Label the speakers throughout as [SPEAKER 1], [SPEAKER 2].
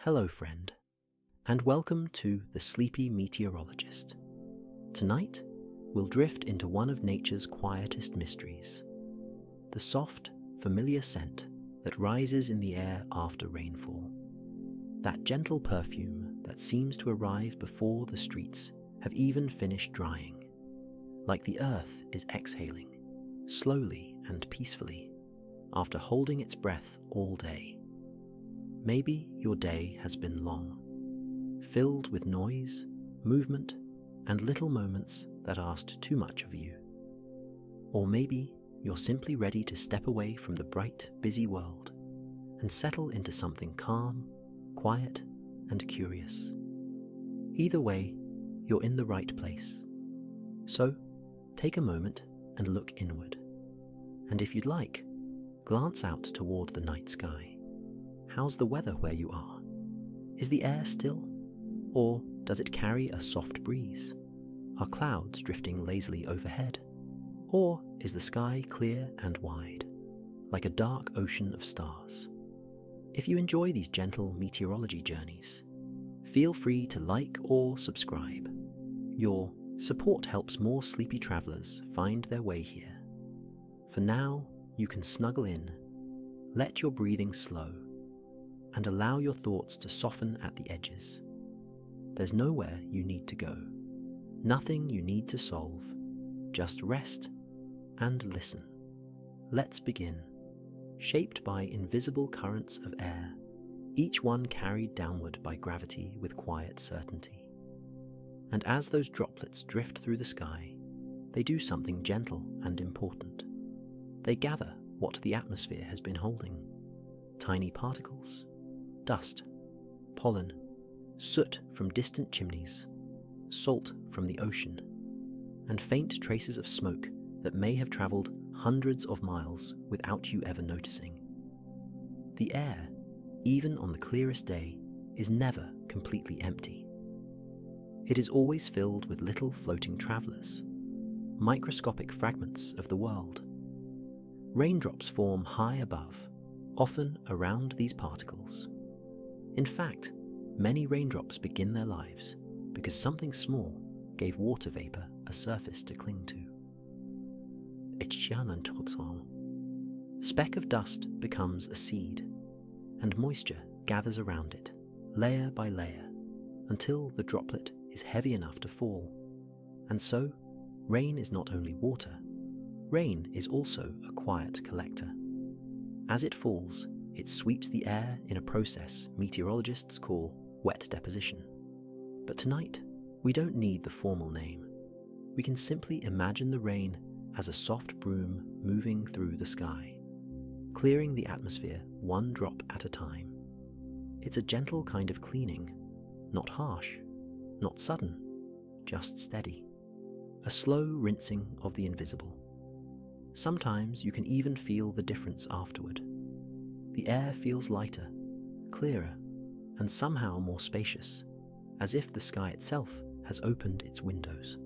[SPEAKER 1] Hello, friend, and welcome to The Sleepy Meteorologist. Tonight, we'll drift into one of nature's quietest mysteries, the soft, familiar scent that rises in the air after rainfall. That gentle perfume that seems to arrive before the streets have even finished drying, like the earth is exhaling, slowly and peacefully, after holding its breath all day. Maybe your day has been long, filled with noise, movement, and little moments that asked too much of you. Or maybe you're simply ready to step away from the bright, busy world and settle into something calm, quiet, and curious. Either way, you're in the right place. So, take a moment and look inward. And if you'd like, glance out toward the night sky. How's the weather where you are? Is the air still? Or does it carry a soft breeze? Are clouds drifting lazily overhead? Or is the sky clear and wide, like a dark ocean of stars? If you enjoy these gentle meteorology journeys, feel free to like or subscribe. Your support helps more sleepy travelers find their way here. For now, you can snuggle in, let your breathing slow, and allow your thoughts to soften at the edges. There's nowhere you need to go, nothing you need to solve, just rest and listen. Let's begin. Shaped by invisible currents of air, each one carried downward by gravity with quiet certainty. And as those droplets drift through the sky, they do something gentle and important. They gather what the atmosphere has been holding: tiny particles, dust, pollen, soot from distant chimneys, salt from the ocean, and faint traces of smoke that may have traveled hundreds of miles without you ever noticing. The air, even on the clearest day, is never completely empty. It is always filled with little floating travelers, microscopic fragments of the world. Raindrops form high above, often around these particles. In fact, many raindrops begin their lives because something small gave water vapor a surface to cling to. Speck of dust becomes a seed, and moisture gathers around it, layer by layer, until the droplet is heavy enough to fall. And so, rain is not only water, rain is also a quiet collector. As it falls, it sweeps the air in a process meteorologists call wet deposition. But tonight, we don't need the formal name. We can simply imagine the rain as a soft broom moving through the sky, clearing the atmosphere one drop at a time. It's a gentle kind of cleaning, not harsh, not sudden, just steady. A slow rinsing of the invisible. Sometimes you can even feel the difference afterward. The air feels lighter, clearer, and somehow more spacious, as if the sky itself has opened its windows.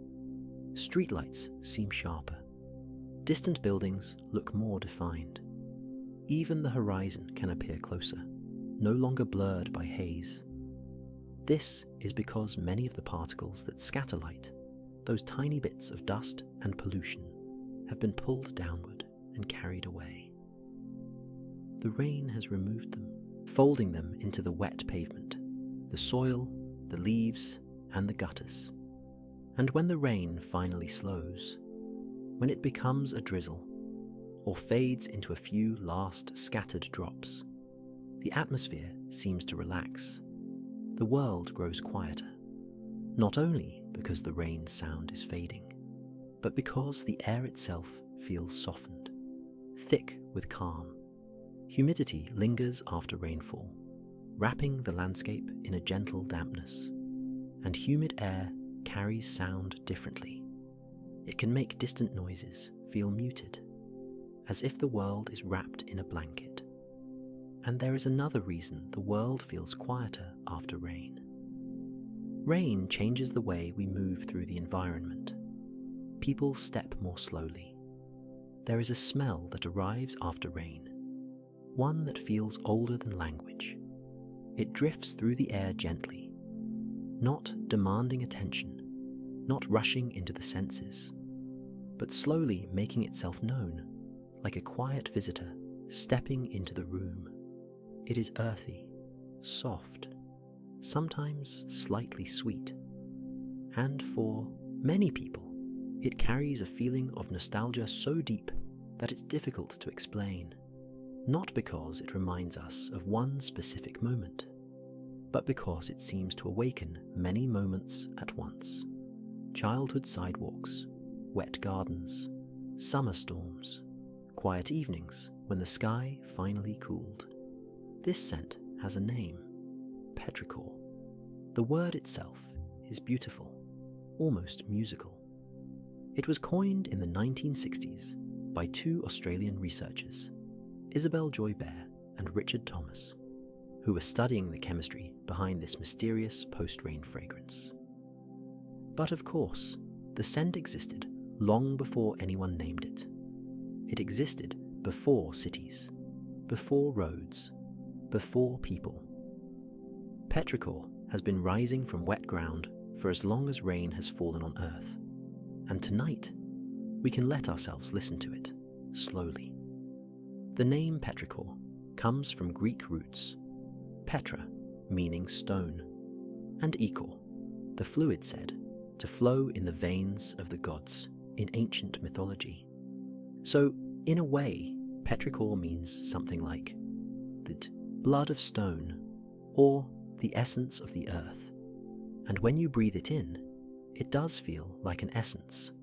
[SPEAKER 1] Streetlights seem sharper. Distant buildings look more defined. Even the horizon can appear closer, no longer blurred by haze. This is because many of the particles that scatter light, those tiny bits of dust and pollution, have been pulled downward and carried away. The rain has removed them, folding them into the wet pavement, the soil, the leaves, and the gutters. And when the rain finally slows, when it becomes a drizzle, or fades into a few last scattered drops, the atmosphere seems to relax. The world grows quieter, not only because the rain's sound is fading, but because the air itself feels softened, thick with calm. Humidity lingers after rainfall, wrapping the landscape in a gentle dampness, and humid air carries sound differently. It can make distant noises feel muted, as if the world is wrapped in a blanket. And there is another reason the world feels quieter after rain. Rain changes the way we move through the environment. People step more slowly. There is a smell that arrives after rain, one that feels older than language. It drifts through the air gently, not demanding attention, not rushing into the senses, but slowly making itself known, like a quiet visitor stepping into the room. It is earthy, soft, sometimes slightly sweet, and for many people, it carries a feeling of nostalgia so deep that it's difficult to explain, not because it reminds us of one specific moment, but because it seems to awaken many moments at once. Childhood sidewalks, wet gardens, summer storms, quiet evenings when the sky finally cooled. This scent has a name, petrichor. The word itself is beautiful, almost musical. It was coined in the 1960s by two Australian researchers, Isabel Joy Baer and Richard Thomas, who were studying the chemistry behind this mysterious post-rain fragrance. But of course, the scent existed long before anyone named it. It existed before cities, before roads, before people. Petrichor has been rising from wet ground for as long as rain has fallen on Earth, and tonight we can let ourselves listen to it slowly. The name petrichor comes from Greek roots, petra meaning stone, and ichor, the fluid said to flow in the veins of the gods in ancient mythology. So, in a way, petrichor means something like the blood of stone or the essence of the earth. And when you breathe it in, it does feel like an essence,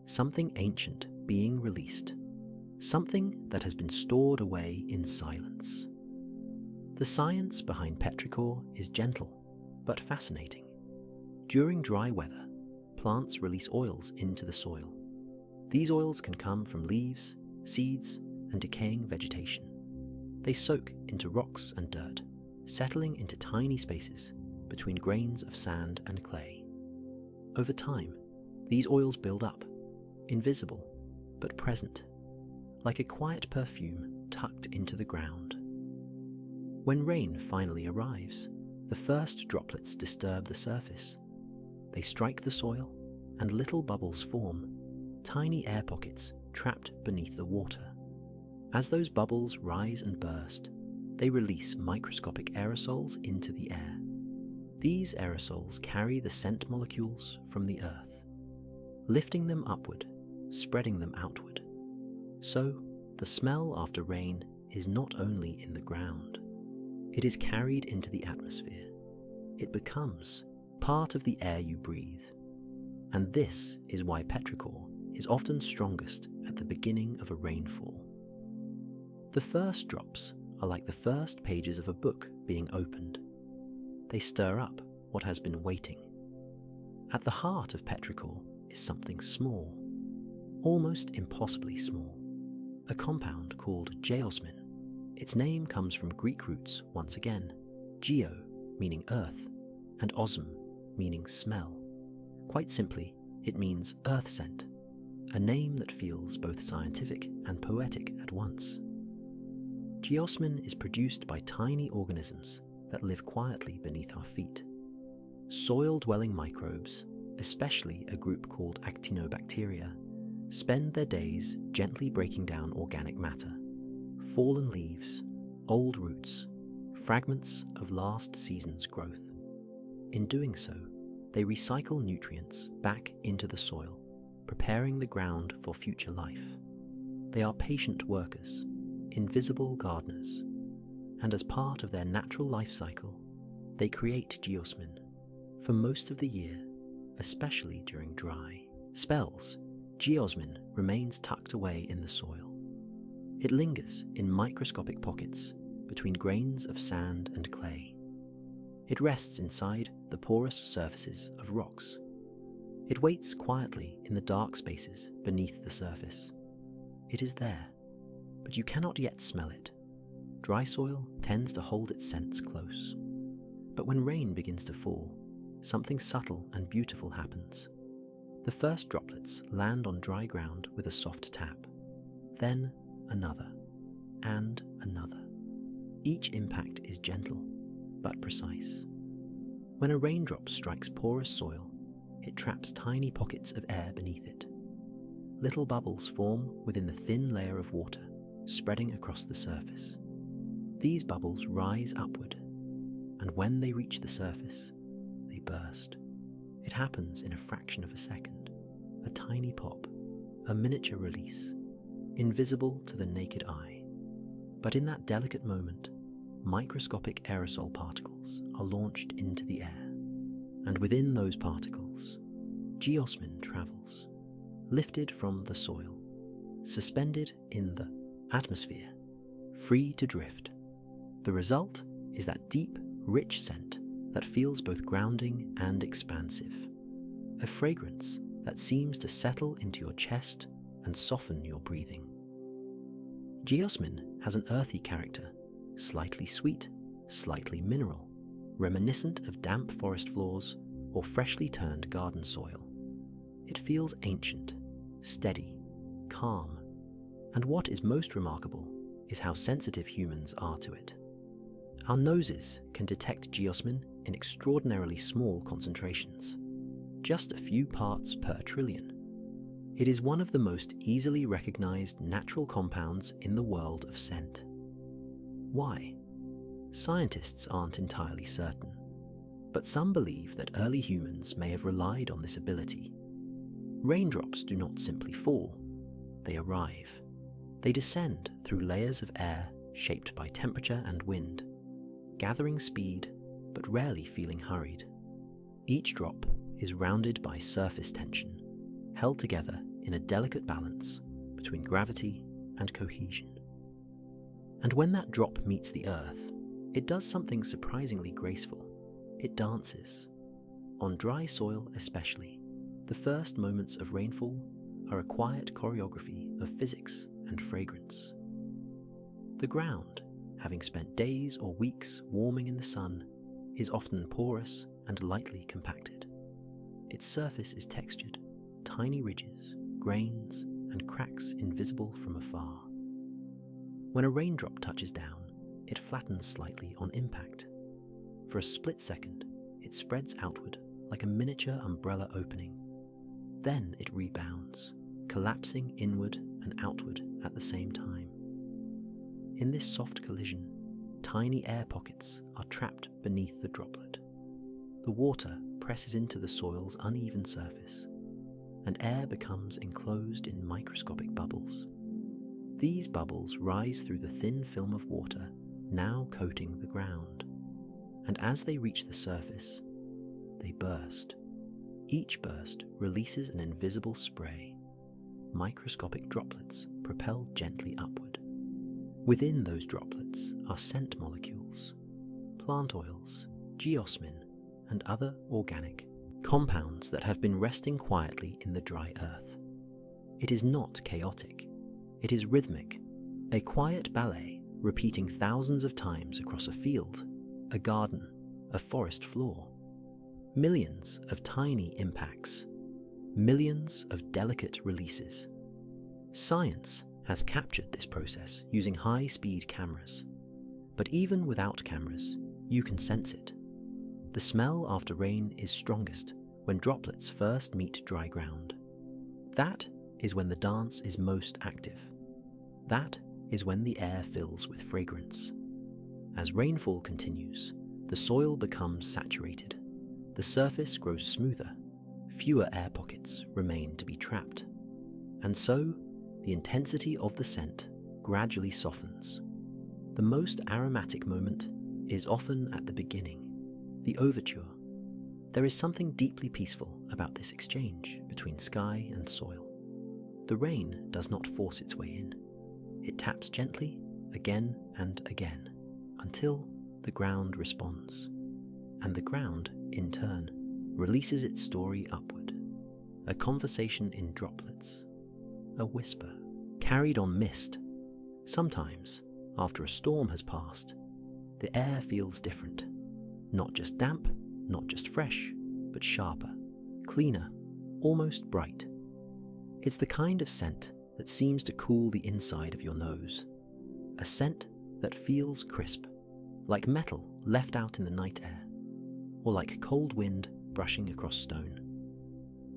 [SPEAKER 1] something ancient being released, something that has been stored away in silence. The science behind petrichor is gentle, but fascinating. During dry weather, plants release oils into the soil. These oils can come from leaves, seeds, and decaying vegetation. They soak into rocks and dirt, settling into tiny spaces between grains of sand and clay. Over time, these oils build up, invisible but present, like a quiet perfume tucked into the ground. When rain finally arrives, the first droplets disturb the surface. They strike the soil, and little bubbles form, tiny air pockets trapped beneath the water. As those bubbles rise and burst, they release microscopic aerosols into the air. These aerosols carry the scent molecules from the earth, lifting them upward, spreading them outward. So, the smell after rain is not only in the ground, it is carried into the atmosphere. It becomes part of the air you breathe. And this is why petrichor is often strongest at the beginning of a rainfall. The first drops are like the first pages of a book being opened. They stir up what has been waiting. At the heart of petrichor is something small, almost impossibly small, a compound called geosmin. Its name comes from Greek roots once again, geo meaning earth, and osm meaning smell. Quite simply, it means earth scent, a name that feels both scientific and poetic at once. Geosmin is produced by tiny organisms that live quietly beneath our feet. Soil-dwelling microbes, especially a group called actinobacteria, spend their days gently breaking down organic matter, fallen leaves, old roots, fragments of last season's growth. In doing so, they recycle nutrients back into the soil, preparing the ground for future life. They are patient workers, invisible gardeners, and as part of their natural life cycle, they create geosmin. For most of the year, especially during dry spells, geosmin remains tucked away in the soil. It lingers in microscopic pockets between grains of sand and clay. It rests inside the porous surfaces of rocks. It waits quietly in the dark spaces beneath the surface. It is there, but you cannot yet smell it. Dry soil tends to hold its scents close. But when rain begins to fall, something subtle and beautiful happens. The first droplets land on dry ground with a soft tap. Then another, and another. Each impact is gentle, but precise. When a raindrop strikes porous soil, it traps tiny pockets of air beneath it. Little bubbles form within the thin layer of water, spreading across the surface. These bubbles rise upward, and when they reach the surface, they burst. It happens in a fraction of a second, a tiny pop, a miniature release, invisible to the naked eye. But in that delicate moment, microscopic aerosol particles are launched into the air, and within those particles, geosmin travels, lifted from the soil, suspended in the atmosphere, free to drift. The result is that deep, rich scent that feels both grounding and expansive, a fragrance that seems to settle into your chest and soften your breathing. Geosmin has an earthy character, slightly sweet, slightly mineral, reminiscent of damp forest floors or freshly turned garden soil. It feels ancient, steady, calm, and what is most remarkable is how sensitive humans are to it. Our noses can detect geosmin in extraordinarily small concentrations, just a few parts per trillion. It is one of the most easily recognized natural compounds in the world of scent. Why? Scientists aren't entirely certain, but some believe that early humans may have relied on this ability. Raindrops do not simply fall, they arrive. They descend through layers of air shaped by temperature and wind, gathering speed but rarely feeling hurried. Each drop is rounded by surface tension, held together in a delicate balance between gravity and cohesion. And when that drop meets the earth, it does something surprisingly graceful. It dances. On dry soil especially, the first moments of rainfall are a quiet choreography of physics and fragrance. The ground, having spent days or weeks warming in the sun, is often porous and lightly compacted. Its surface is textured, tiny ridges, grains, and cracks invisible from afar. When a raindrop touches down, it flattens slightly on impact. For a split second, it spreads outward like a miniature umbrella opening. Then it rebounds, collapsing inward and outward at the same time. In this soft collision, tiny air pockets are trapped beneath the droplet. The water presses into the soil's uneven surface, and air becomes enclosed in microscopic bubbles. These bubbles rise through the thin film of water now coating the ground, and as they reach the surface, they burst. Each burst releases an invisible spray, microscopic droplets propelled gently upward. Within those droplets are scent molecules, plant oils, geosmin, and other organic compounds that have been resting quietly in the dry earth. It is not chaotic. It is rhythmic, a quiet ballet repeating thousands of times across a field, a garden, a forest floor. Millions of tiny impacts, millions of delicate releases. Science has captured this process using high-speed cameras. But even without cameras, you can sense it. The smell after rain is strongest when droplets first meet dry ground. That is when the dance is most active. That is when the air fills with fragrance. As rainfall continues, the soil becomes saturated. The surface grows smoother. Fewer air pockets remain to be trapped. And so, the intensity of the scent gradually softens. The most aromatic moment is often at the beginning, the overture. There is something deeply peaceful about this exchange between sky and soil. The rain does not force its way in. It taps gently, again and again, until the ground responds. And the ground, in turn, releases its story upward. A conversation in droplets, a whisper, carried on mist. Sometimes, after a storm has passed, the air feels different. Not just damp, not just fresh, but sharper, cleaner, almost bright. It's the kind of scent that seems to cool the inside of your nose. A scent that feels crisp, like metal left out in the night air, or like cold wind brushing across stone.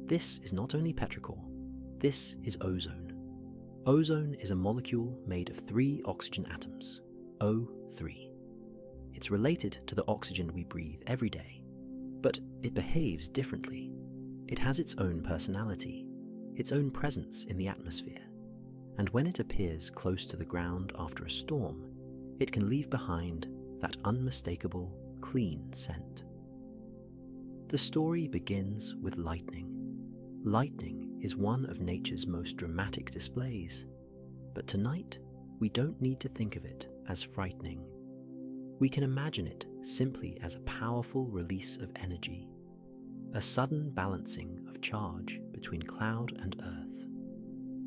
[SPEAKER 1] This is not only petrichor, this is ozone. Ozone is a molecule made of 3 oxygen atoms, O3. It's related to the oxygen we breathe every day, but it behaves differently. It has its own personality, its own presence in the atmosphere, and when it appears close to the ground after a storm, it can leave behind that unmistakable, clean scent. The story begins with lightning. Lightning is one of nature's most dramatic displays, but tonight we don't need to think of it as frightening. We can imagine it simply as a powerful release of energy, a sudden balancing of charge between cloud and earth.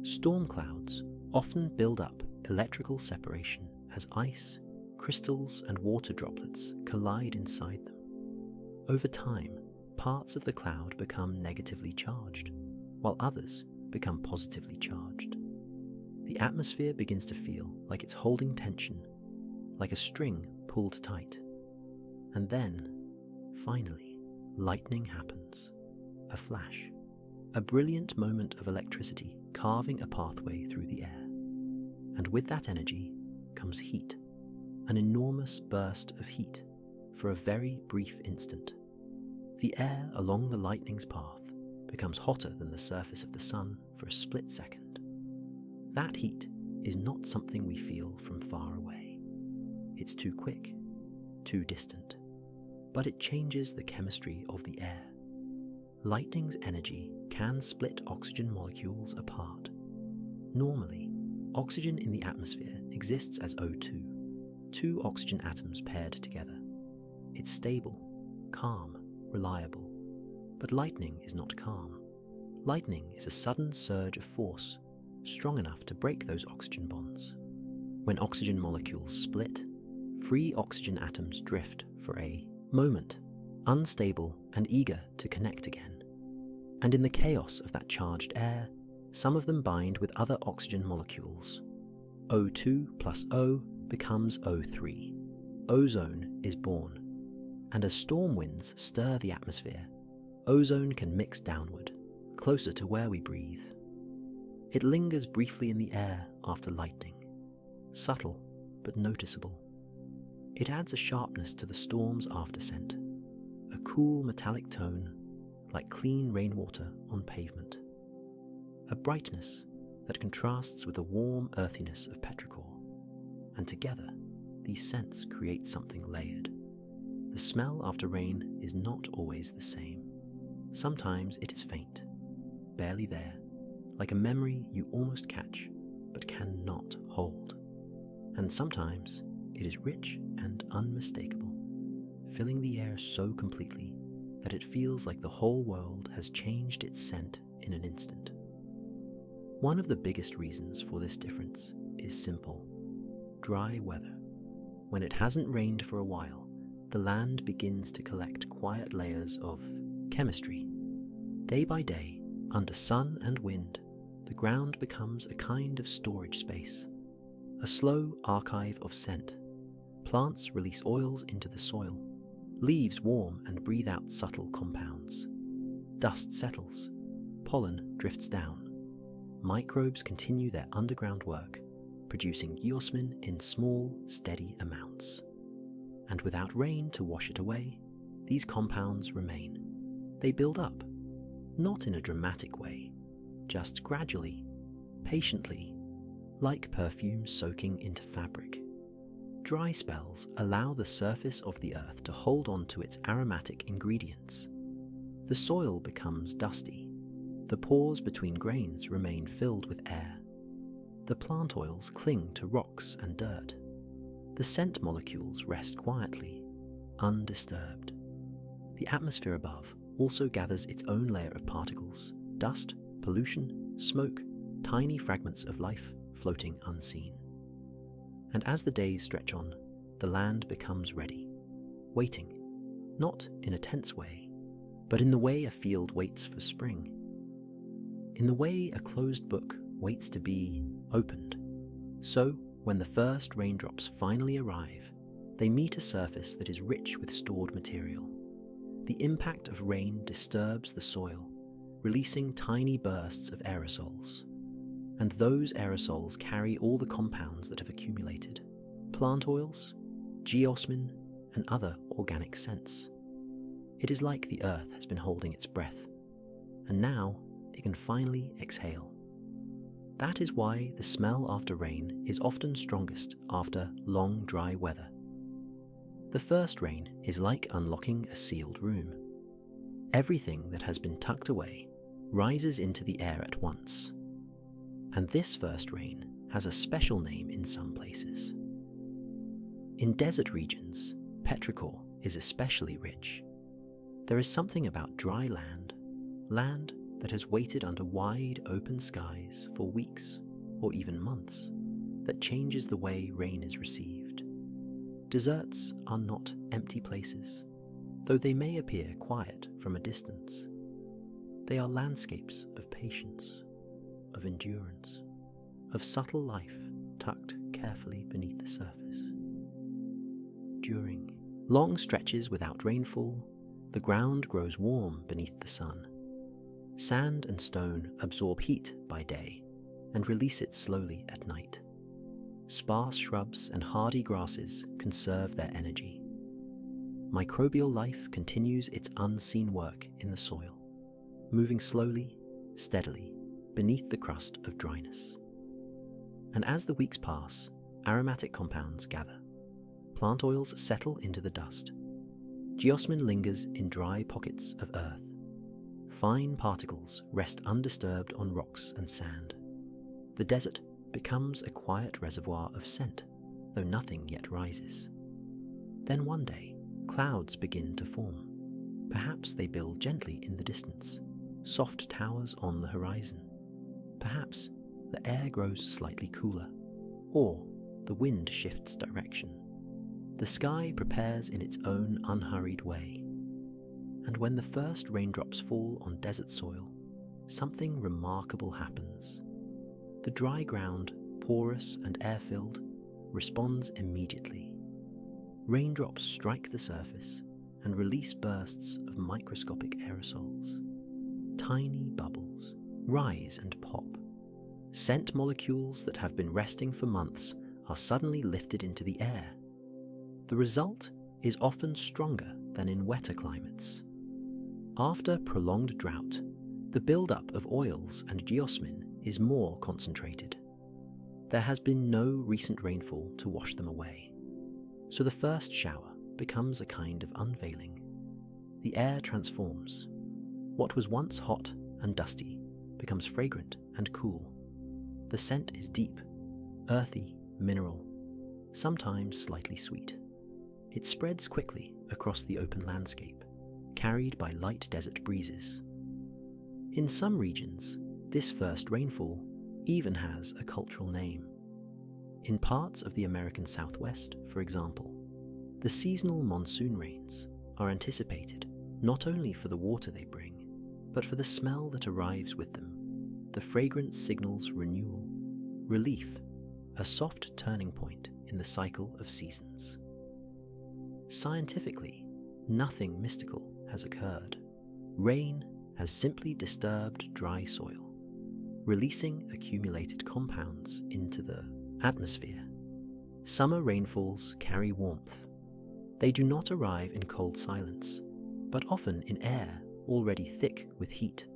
[SPEAKER 1] Storm clouds often build up electrical separation as ice, crystals, and water droplets collide inside them. Over time, parts of the cloud become negatively charged, while others become positively charged. The atmosphere begins to feel like it's holding tension, like a string pulled tight. And then, finally, lightning happens. A flash. A brilliant moment of electricity carving a pathway through the air. And with that energy comes heat. An enormous burst of heat for a very brief instant. The air along the lightning's path becomes hotter than the surface of the sun for a split second. That heat is not something we feel from far away. It's too quick, too distant, but it changes the chemistry of the air. Lightning's energy can split oxygen molecules apart. Normally, oxygen in the atmosphere exists as O2, 2 oxygen atoms paired together. It's stable, calm, reliable. But lightning is not calm. Lightning is a sudden surge of force, strong enough to break those oxygen bonds. When oxygen molecules split, free oxygen atoms drift for a moment, unstable and eager to connect again. And in the chaos of that charged air, some of them bind with other oxygen molecules. O2 plus O becomes O3. Ozone is born. And as storm winds stir the atmosphere, ozone can mix downward, closer to where we breathe. It lingers briefly in the air after lightning, subtle but noticeable. It adds a sharpness to the storm's afterscent, a cool metallic tone like clean rainwater on pavement. A brightness that contrasts with the warm earthiness of petrichor, and together these scents create something layered. The smell after rain is not always the same. Sometimes it is faint, barely there, like a memory you almost catch but cannot hold. And sometimes it is rich and unmistakable, filling the air so completely that it feels like the whole world has changed its scent in an instant. One of the biggest reasons for this difference is simple: dry weather. When it hasn't rained for a while, the land begins to collect quiet layers of chemistry. Day by day, under sun and wind, the ground becomes a kind of storage space, a slow archive of scent. Plants release oils into the soil, leaves warm and breathe out subtle compounds. Dust settles, pollen drifts down. Microbes continue their underground work, producing geosmin in small, steady amounts. And without rain to wash it away, these compounds remain. They build up, not in a dramatic way, just gradually, patiently, like perfume soaking into fabric. Dry spells allow the surface of the earth to hold on to its aromatic ingredients. The soil becomes dusty. The pores between grains remain filled with air. The plant oils cling to rocks and dirt. The scent molecules rest quietly, undisturbed. The atmosphere above also gathers its own layer of particles, dust, pollution, smoke, tiny fragments of life floating unseen. And as the days stretch on, the land becomes ready, waiting, not in a tense way, but in the way a field waits for spring. In the way a closed book waits to be opened. So, when the first raindrops finally arrive, They meet a surface that is rich with stored material. The impact of rain disturbs the soil, releasing tiny bursts of aerosols. And those aerosols carry all the compounds that have accumulated: plant oils, geosmin, and other organic scents. It is like the earth has been holding its breath, and now it can finally exhale. That is why the smell after rain is often strongest after long dry weather. The first rain is like unlocking a sealed room. Everything that has been tucked away rises into the air at once. And this first rain has a special name in some places. In desert regions, petrichor is especially rich. There is something about dry land that has waited under wide open skies for weeks or even months, that changes the way rain is received. Deserts are not empty places, though they may appear quiet from a distance. They are landscapes of patience, of endurance, of subtle life tucked carefully beneath the surface. During long stretches without rainfall, the ground grows warm beneath the sun. Sand and stone absorb heat by day and release it slowly at night. Sparse shrubs and hardy grasses conserve their energy. Microbial life continues its unseen work in the soil, moving slowly, steadily, beneath the crust of dryness. And as the weeks pass, aromatic compounds gather. Plant oils settle into the dust. Geosmin lingers in dry pockets of earth. Fine particles rest undisturbed on rocks and sand. The desert becomes a quiet reservoir of scent, though nothing yet rises. Then one day, clouds begin to form. Perhaps they build gently in the distance, soft towers on the horizon. Perhaps the air grows slightly cooler, or the wind shifts direction. The sky prepares in its own unhurried way. And when the first raindrops fall on desert soil, something remarkable happens. The dry ground, porous and air-filled, responds immediately. Raindrops strike the surface and release bursts of microscopic aerosols. Tiny bubbles rise and pop. Scent molecules that have been resting for months are suddenly lifted into the air. The result is often stronger than in wetter climates. After prolonged drought, the buildup of oils and geosmin is more concentrated. There has been no recent rainfall to wash them away, so the first shower becomes a kind of unveiling. The air transforms. What was once hot and dusty becomes fragrant and cool. The scent is deep, earthy, mineral, sometimes slightly sweet. It spreads quickly across the open landscape, carried by light desert breezes. In some regions, this first rainfall even has a cultural name. In parts of the American Southwest, for example, the seasonal monsoon rains are anticipated not only for the water they bring, but for the smell that arrives with them. The fragrance signals renewal, relief, a soft turning point in the cycle of seasons. Scientifically, nothing mystical has occurred. Rain has simply disturbed dry soil, releasing accumulated compounds into the atmosphere. Summer rainfalls carry warmth. They do not arrive in cold silence, but often in air already thick with heat.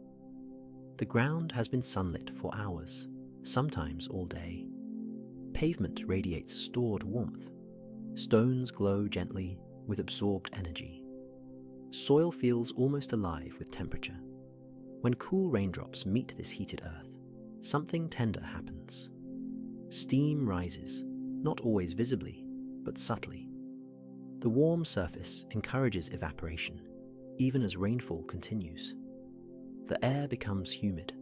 [SPEAKER 1] The ground has been sunlit for hours, sometimes all day. Pavement radiates stored warmth. Stones glow gently with absorbed energy. Soil feels almost alive with temperature. When cool raindrops meet this heated earth, something tender happens. Steam rises, not always visibly, but subtly. The warm surface encourages evaporation, even as rainfall continues. The air becomes humid,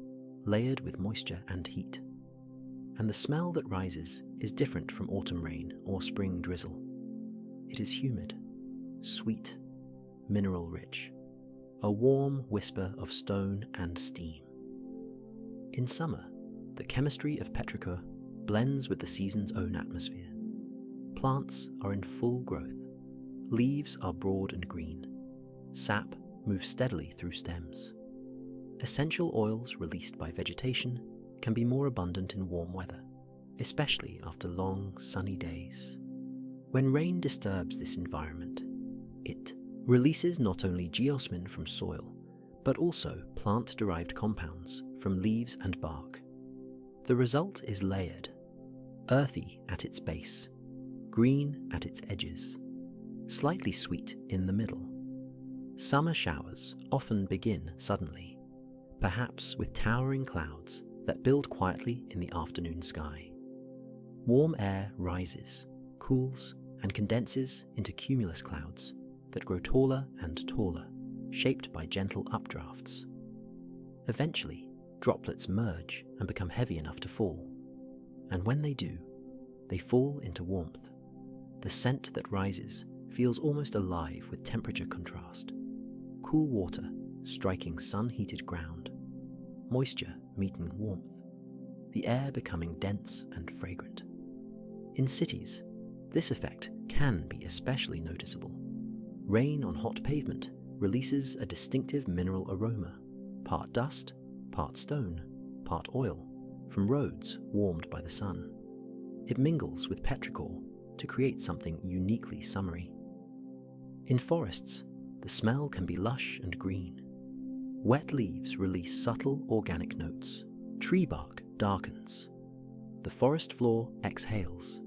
[SPEAKER 1] layered with moisture and heat. And the smell that rises is different from autumn rain or spring drizzle. It is humid, sweet, mineral-rich, a warm whisper of stone and steam. In summer, the chemistry of petrichor blends with the season's own atmosphere. plants are in full growth. Leaves are broad and green. Sap moves steadily through stems. Essential oils released by vegetation can be more abundant in warm weather, especially after long, sunny days. When rain disturbs this environment, it releases not only geosmin from soil, but also plant-derived compounds from leaves and bark. The result is layered, earthy at its base, green at its edges, slightly sweet in the middle. Summer showers often begin suddenly, perhaps with towering clouds that build quietly in the afternoon sky. Warm air rises, cools, and condenses into cumulus clouds that grow taller and taller, shaped by gentle updrafts. Eventually, droplets merge and become heavy enough to fall. And when they do, they fall into warmth. The scent that rises feels almost alive with temperature contrast. Cool water striking sun-heated ground, moisture meeting warmth, the air becoming dense and fragrant. In cities, this effect can be especially noticeable. Rain on hot pavement releases a distinctive mineral aroma, part dust, part stone, part oil, from roads warmed by the sun. It mingles with petrichor to create something uniquely summery. In forests, the smell can be lush and green. Wet leaves release subtle organic notes. Tree bark darkens. The forest floor exhales.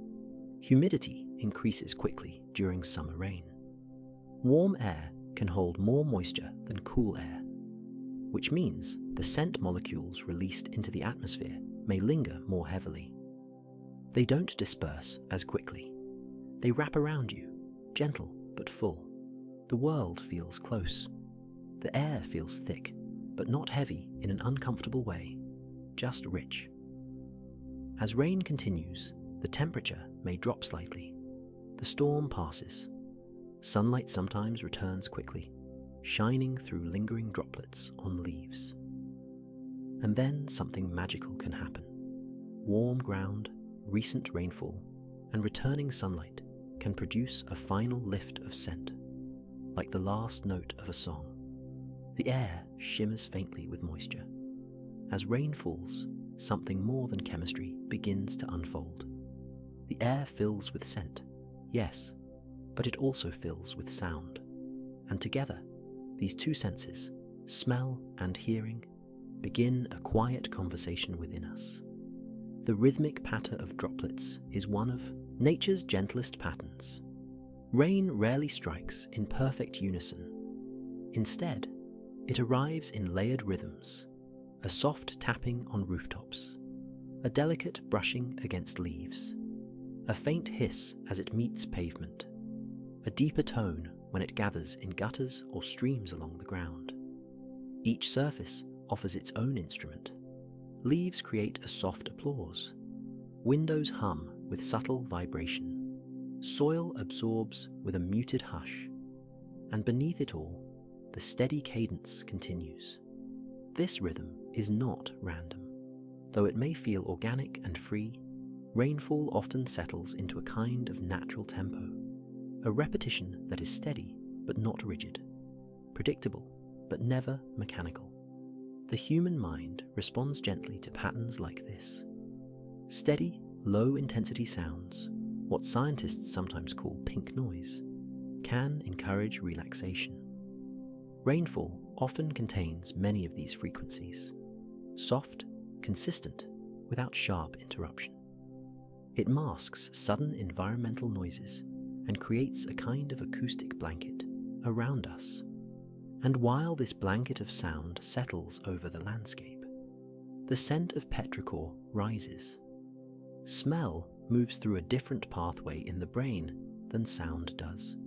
[SPEAKER 1] Humidity increases quickly during summer rain. Warm air can hold more moisture than cool air, which means the scent molecules released into the atmosphere may linger more heavily. They don't disperse as quickly. They wrap around you, gentle but full. The world feels close. The air feels thick, but not heavy in an uncomfortable way, just rich. As rain continues, the temperature may drop slightly. The storm passes. Sunlight sometimes returns quickly, shining through lingering droplets on leaves. And then something magical can happen. Warm ground, recent rainfall, and returning sunlight can produce a final lift of scent, like the last note of a song. The air shimmers faintly with moisture. As rain falls, something more than chemistry begins to unfold. The air fills with scent, yes, but it also fills with sound. And together, these two senses, smell and hearing, begin a quiet conversation within us. The rhythmic patter of droplets is one of nature's gentlest patterns. Rain rarely strikes in perfect unison. Instead, it arrives in layered rhythms, a soft tapping on rooftops, a delicate brushing against leaves, a faint hiss as it meets pavement, a deeper tone when it gathers in gutters or streams along the ground. Each surface offers its own instrument. Leaves create a soft applause. Windows hum with subtle vibration. Soil absorbs with a muted hush. And beneath it all, the steady cadence continues. This rhythm is not random. Though it may feel organic and free, rainfall often settles into a kind of natural tempo, a repetition that is steady but not rigid, predictable but never mechanical. The human mind responds gently to patterns like this. Steady, low-intensity sounds, what scientists sometimes call pink noise, can encourage relaxation. Rainfall often contains many of these frequencies, soft, consistent, without sharp interruption. It masks sudden environmental noises and creates a kind of acoustic blanket around us. And while this blanket of sound settles over the landscape, the scent of petrichor rises. Smell moves through a different pathway in the brain than sound does.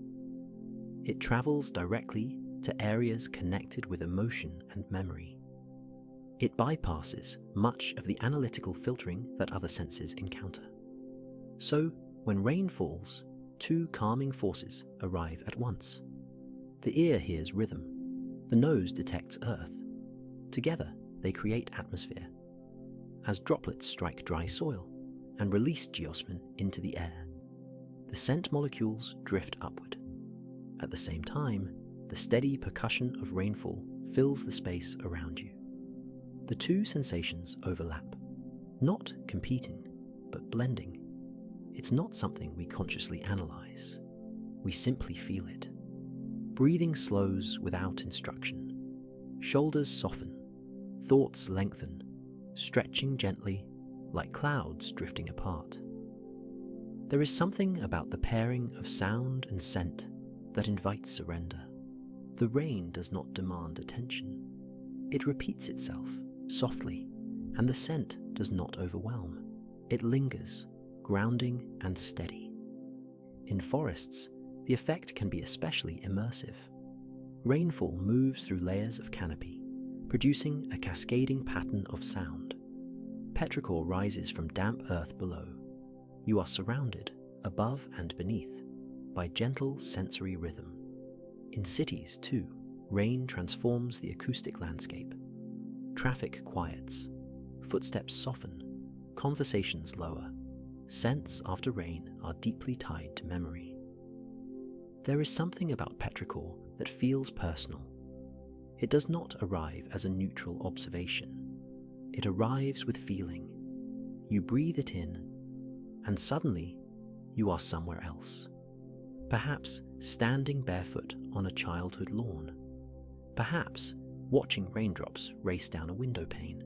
[SPEAKER 1] It travels directly to areas connected with emotion and memory. It bypasses much of the analytical filtering that other senses encounter. So, when rain falls, two calming forces arrive at once. The ear hears rhythm. The nose detects earth. Together, they create atmosphere. As droplets strike dry soil and release geosmin into the air, the scent molecules drift upward. At the same time, the steady percussion of rainfall fills the space around you. The two sensations overlap, not competing, but blending. It's not something we consciously analyze. We simply feel it. Breathing slows without instruction. Shoulders soften, thoughts lengthen, stretching gently like clouds drifting apart. There is something about the pairing of sound and scent that invites surrender. The rain does not demand attention. It repeats itself softly, and the scent does not overwhelm. It lingers, grounding and steady. In forests, the effect can be especially immersive. Rainfall moves through layers of canopy, producing a cascading pattern of sound. Petrichor rises from damp earth below. You are surrounded, above and beneath, by gentle sensory rhythm. In cities, too, rain transforms the acoustic landscape. Traffic quiets, footsteps soften, conversations lower. Scents after rain are deeply tied to memory. There is something about petrichor that feels personal. It does not arrive as a neutral observation. It arrives with feeling. You breathe it in, and suddenly you are somewhere else. Perhaps standing barefoot on a childhood lawn. Perhaps watching raindrops race down a window pane.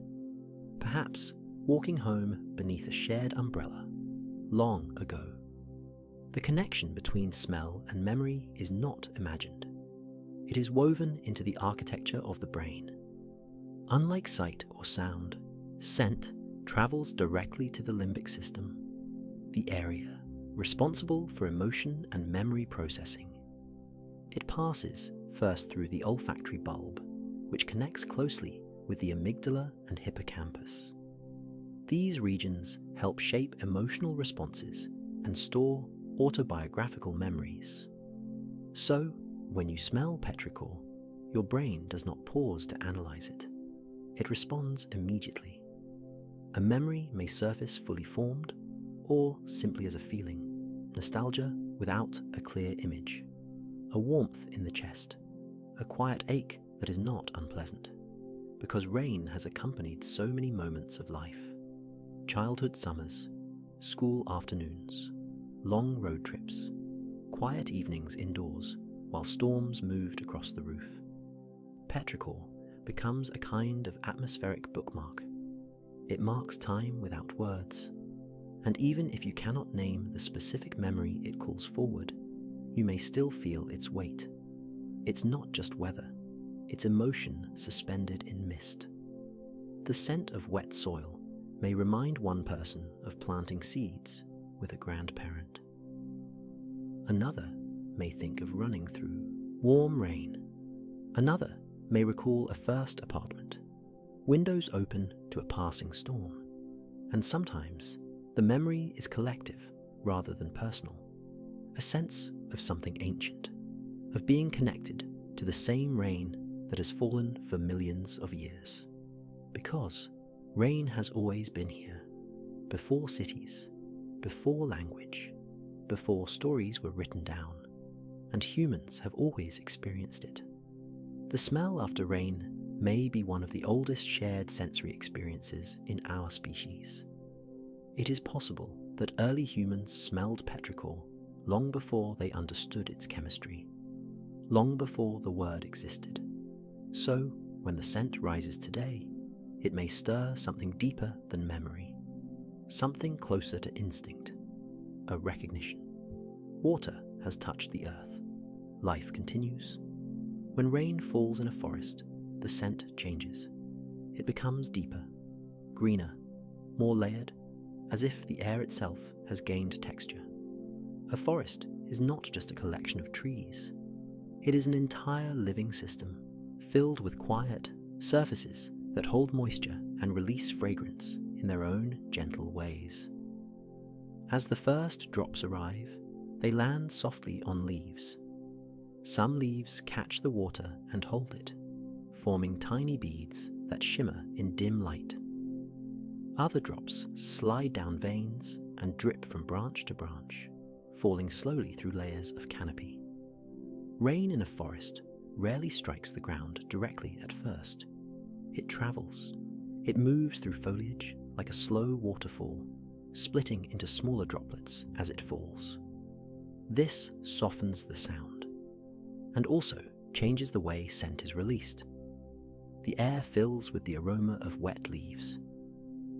[SPEAKER 1] Perhaps walking home beneath a shared umbrella, long ago. The connection between smell and memory is not imagined. It is woven into the architecture of the brain. Unlike sight or sound, scent travels directly to the limbic system, the area responsible for emotion and memory processing. It passes first through the olfactory bulb, which connects closely with the amygdala and hippocampus. These regions help shape emotional responses and store autobiographical memories. So, when you smell petrichor, your brain does not pause to analyze it. It responds immediately. A memory may surface fully formed, or simply as a feeling, nostalgia without a clear image, a warmth in the chest, a quiet ache that is not unpleasant, because rain has accompanied so many moments of life. Childhood summers, school afternoons, long road trips, quiet evenings indoors while storms moved across the roof. Petrichor becomes a kind of atmospheric bookmark. It marks time without words, and even if you cannot name the specific memory it calls forward, you may still feel its weight. It's not just weather, it's emotion suspended in mist. The scent of wet soil may remind one person of planting seeds with a grandparent. Another may think of running through warm rain. Another may recall a first apartment, windows open to a passing storm. And sometimes the memory is collective rather than personal, a sense of something ancient, of being connected to the same rain that has fallen for millions of years. Because rain has always been here, before cities, before language, before stories were written down, and humans have always experienced it. The smell after rain may be one of the oldest shared sensory experiences in our species. It is possible that early humans smelled petrichor long before they understood its chemistry, long before the word existed. So, when the scent rises today, it may stir something deeper than memory, something closer to instinct, a recognition. Water has touched the earth. Life continues. When rain falls in a forest, the scent changes. It becomes deeper, greener, more layered, as if the air itself has gained texture. A forest is not just a collection of trees. It is an entire living system, filled with quiet surfaces that hold moisture and release fragrance in their own gentle ways. As the first drops arrive, they land softly on leaves. Some leaves catch the water and hold it, forming tiny beads that shimmer in dim light. Other drops slide down veins and drip from branch to branch, falling slowly through layers of canopy. Rain in a forest rarely strikes the ground directly at first. It travels. It moves through foliage like a slow waterfall, splitting into smaller droplets as it falls. This softens the sound, and also changes the way scent is released. The air fills with the aroma of wet leaves.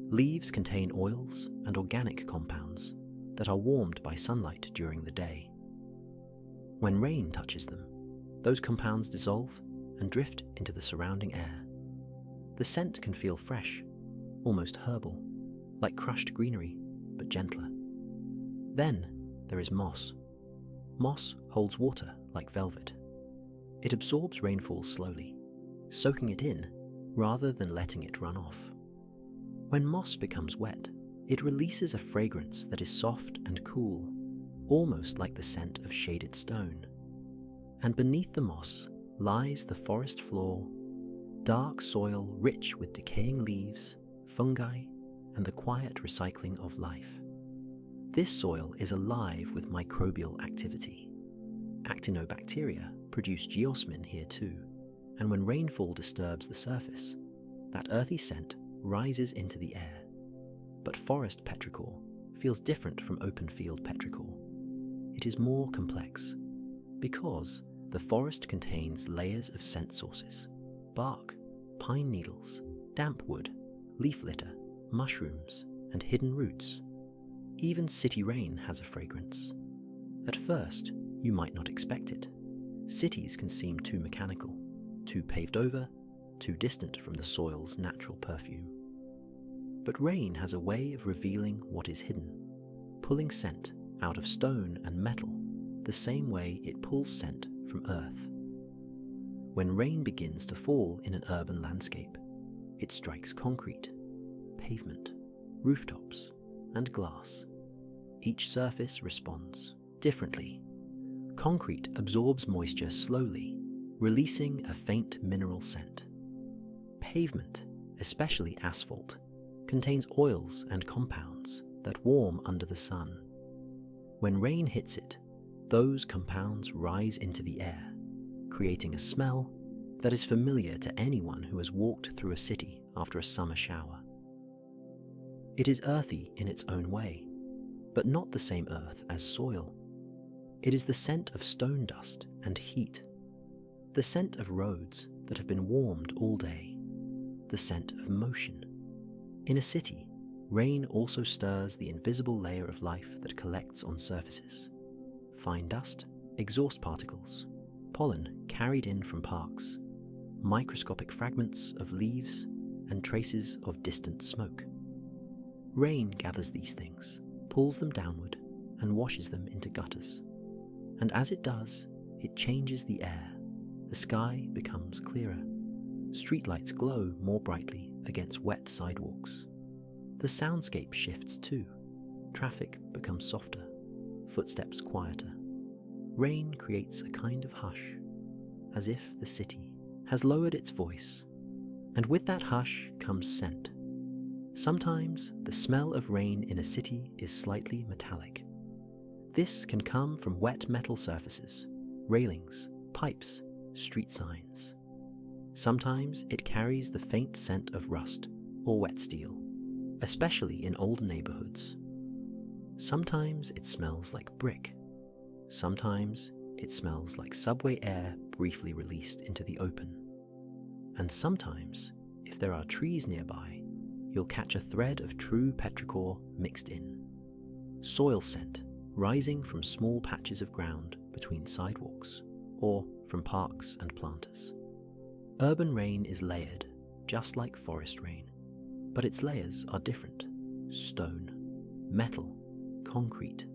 [SPEAKER 1] Leaves contain oils and organic compounds that are warmed by sunlight during the day. When rain touches them, those compounds dissolve and drift into the surrounding air. The scent can feel fresh, almost herbal, like crushed greenery, but gentler. Then there is moss. Moss holds water like velvet. It absorbs rainfall slowly, soaking it in rather than letting it run off. When moss becomes wet, it releases a fragrance that is soft and cool, almost like the scent of shaded stone. And beneath the moss lies the forest floor, dark soil rich with decaying leaves, fungi, and the quiet recycling of life. This soil is alive with microbial activity. Actinobacteria produce geosmin here too, and when rainfall disturbs the surface, that earthy scent rises into the air. But forest petrichor feels different from open field petrichor. It is more complex, because the forest contains layers of scent sources: bark, pine needles, damp wood, leaf litter, mushrooms, and hidden roots. Even city rain has a fragrance. At first, you might not expect it. Cities can seem too mechanical, too paved over, too distant from the soil's natural perfume. But rain has a way of revealing what is hidden, pulling scent out of stone and metal the same way it pulls scent from earth. When rain begins to fall in an urban landscape, it strikes concrete, pavement, rooftops, and glass. Each surface responds differently. Concrete absorbs moisture slowly, releasing a faint mineral scent. Pavement, especially asphalt, contains oils and compounds that warm under the sun. When rain hits it, those compounds rise into the air, creating a smell that is familiar to anyone who has walked through a city after a summer shower. It is earthy in its own way, but not the same earth as soil. It is the scent of stone dust and heat, the scent of roads that have been warmed all day, the scent of motion. In a city, rain also stirs the invisible layer of life that collects on surfaces: fine dust, exhaust particles, pollen carried in from parks, microscopic fragments of leaves, and traces of distant smoke. Rain gathers these things, pulls them downward, and washes them into gutters. And as it does, it changes the air. The sky becomes clearer. Streetlights glow more brightly against wet sidewalks. The soundscape shifts too. Traffic becomes softer, footsteps quieter. Rain creates a kind of hush, as if the city has lowered its voice. And with that hush comes scent. Sometimes the smell of rain in a city is slightly metallic. This can come from wet metal surfaces, railings, pipes, street signs. Sometimes it carries the faint scent of rust or wet steel, especially in older neighborhoods. Sometimes it smells like brick. Sometimes it smells like subway air briefly released into the open. And sometimes, if there are trees nearby, you'll catch a thread of true petrichor mixed in. Soil scent rising from small patches of ground between sidewalks or from parks and planters. Urban rain is layered, just like forest rain, but its layers are different: stone, metal, concrete,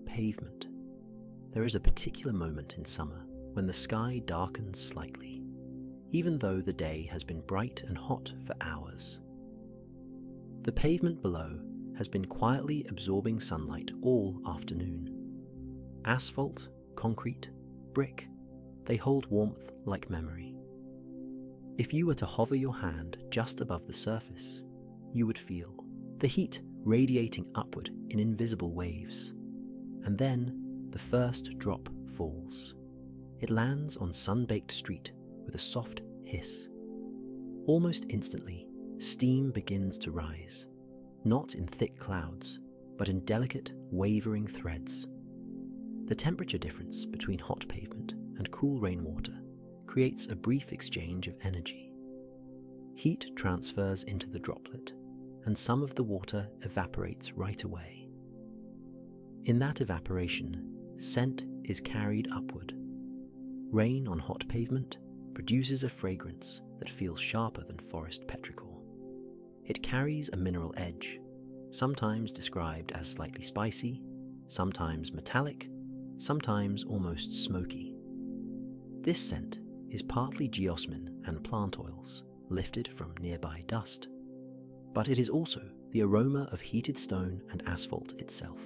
[SPEAKER 1] pavement. There is a particular moment in summer when the sky darkens slightly, even though the day has been bright and hot for hours. The pavement below has been quietly absorbing sunlight all afternoon. Asphalt, concrete, brick, they hold warmth like memory. If you were to hover your hand just above the surface, you would feel the heat radiating upward in invisible waves. And then the first drop falls. It lands on sun-baked street with a soft hiss. Almost instantly, steam begins to rise, not in thick clouds, but in delicate, wavering threads. The temperature difference between hot pavement and cool rainwater creates a brief exchange of energy. Heat transfers into the droplet, and some of the water evaporates right away. In that evaporation, scent is carried upward. Rain on hot pavement produces a fragrance that feels sharper than forest petrichor. It carries a mineral edge, sometimes described as slightly spicy, sometimes metallic, sometimes almost smoky. This scent is partly geosmin and plant oils lifted from nearby dust, but it is also the aroma of heated stone and asphalt itself.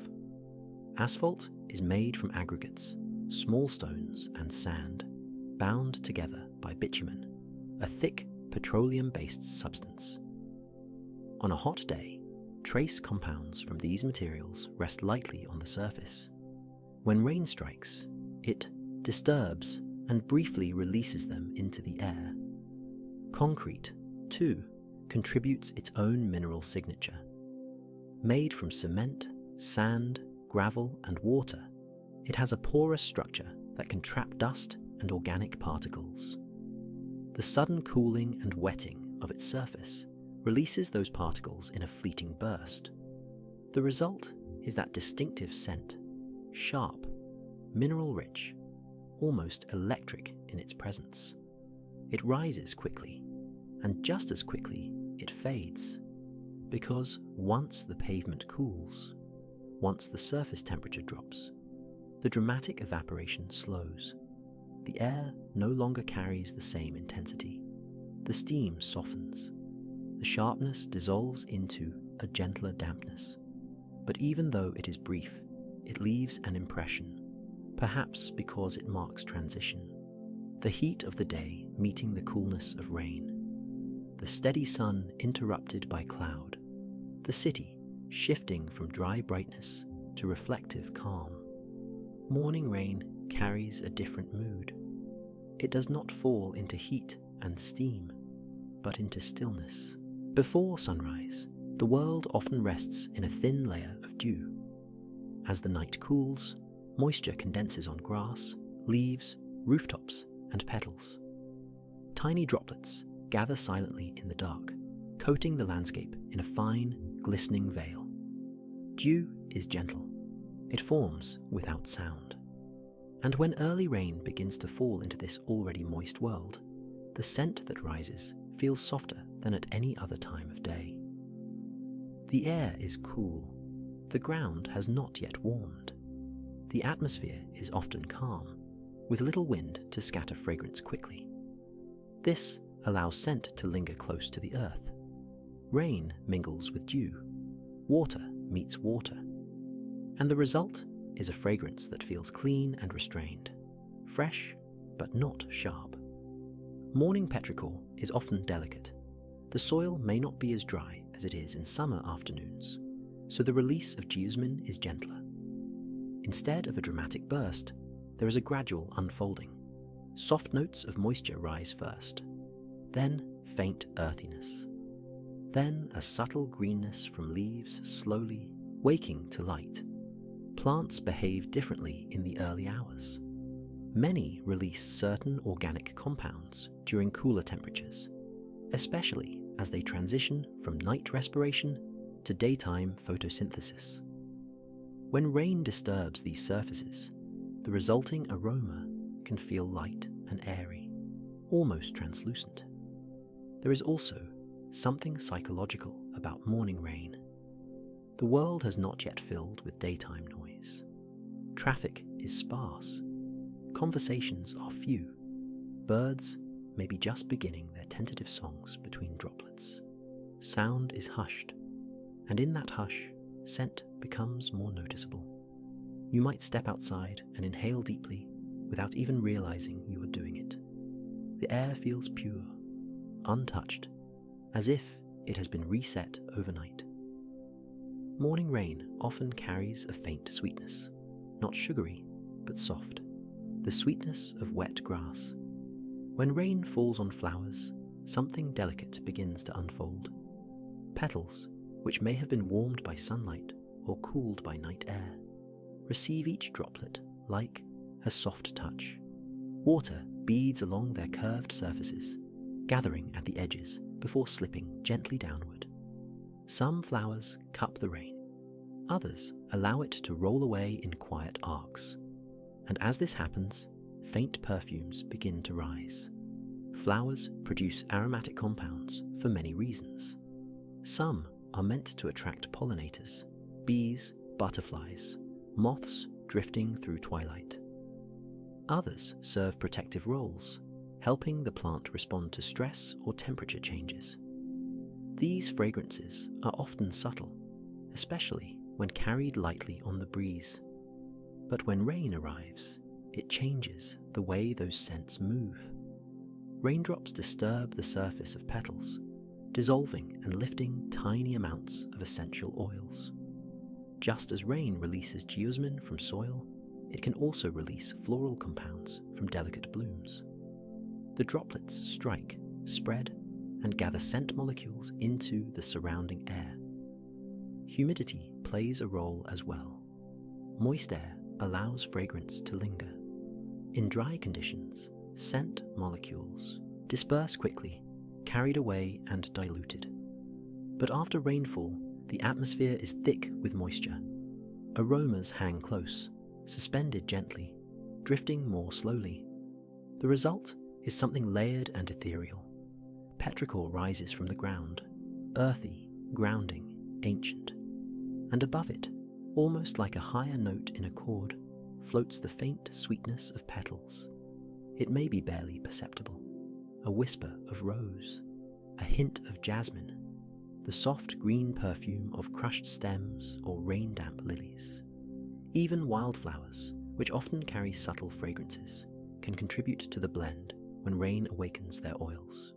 [SPEAKER 1] Asphalt is made from aggregates, small stones and sand, bound together by bitumen, a thick petroleum-based substance. On a hot day, trace compounds from these materials rest lightly on the surface. When rain strikes, it disturbs and briefly releases them into the air. Concrete, too, contributes its own mineral signature. Made from cement, sand, gravel, and water, it has a porous structure that can trap dust and organic particles. The sudden cooling and wetting of its surface releases those particles in a fleeting burst. The result is that distinctive scent, sharp, mineral-rich, almost electric in its presence. It rises quickly, and just as quickly it fades, because once the pavement cools, once the surface temperature drops, the dramatic evaporation slows. The air no longer carries the same intensity. The steam softens. The sharpness dissolves into a gentler dampness. But even though it is brief, it leaves an impression, perhaps because it marks transition. The heat of the day meeting the coolness of rain. The steady sun interrupted by cloud. The city shifting from dry brightness to reflective calm. Morning rain carries a different mood. It does not fall into heat and steam, but into stillness. Before sunrise, the world often rests in a thin layer of dew. As the night cools, moisture condenses on grass, leaves, rooftops, and petals. Tiny droplets gather silently in the dark, coating the landscape in a fine, glistening veil. Dew is gentle. It forms without sound. And when early rain begins to fall into this already moist world, the scent that rises feels softer than at any other time of day. The air is cool. The ground has not yet warmed. The atmosphere is often calm, with little wind to scatter fragrance quickly. This allows scent to linger close to the earth. Rain mingles with dew. Water meets water. And the result is a fragrance that feels clean and restrained, fresh but not sharp. Morning petrichor is often delicate. The soil may not be as dry as it is in summer afternoons, so the release of geosmin is gentler. Instead of a dramatic burst, there is a gradual unfolding. Soft notes of moisture rise first, then faint earthiness, then a subtle greenness from leaves slowly waking to light. Plants behave differently in the early hours. Many release certain organic compounds during cooler temperatures, especially as they transition from night respiration to daytime photosynthesis. When rain disturbs these surfaces, the resulting aroma can feel light and airy, almost translucent. There is also something psychological about morning rain. The world has not yet filled with daytime noise. Traffic is sparse. Conversations are few. Birds may be just beginning their tentative songs between droplets. Sound is hushed, and in that hush, scent becomes more noticeable. You might step outside and inhale deeply without even realizing you are doing it. The air feels pure, untouched, as if it has been reset overnight. Morning rain often carries a faint sweetness, not sugary, but soft, the sweetness of wet grass. When rain falls on flowers, something delicate begins to unfold. Petals, which may have been warmed by sunlight or cooled by night air, receive each droplet like a soft touch. Water beads along their curved surfaces, gathering at the edges before slipping gently downward. Some flowers cup the rain, others allow it to roll away in quiet arcs. And as this happens, faint perfumes begin to rise. Flowers produce aromatic compounds for many reasons. Some are meant to attract pollinators, bees, butterflies, moths drifting through twilight. Others serve protective roles, helping the plant respond to stress or temperature changes. These fragrances are often subtle, especially when carried lightly on the breeze. But when rain arrives, it changes the way those scents move. Raindrops disturb the surface of petals, dissolving and lifting tiny amounts of essential oils. Just as rain releases geosmin from soil, it can also release floral compounds from delicate blooms. The droplets strike, spread, and gather scent molecules into the surrounding air. Humidity plays a role as well. Moist air allows fragrance to linger. In dry conditions, scent molecules disperse quickly, carried away and diluted. But after rainfall, the atmosphere is thick with moisture. Aromas hang close, suspended gently, drifting more slowly. The result is something layered and ethereal. Petrichor rises from the ground, earthy, grounding, ancient. And above it, almost like a higher note in a chord, floats the faint sweetness of petals. It may be barely perceptible, a whisper of rose, a hint of jasmine, the soft green perfume of crushed stems or rain-damp lilies. Even wildflowers, which often carry subtle fragrances, can contribute to the blend when rain awakens their oils.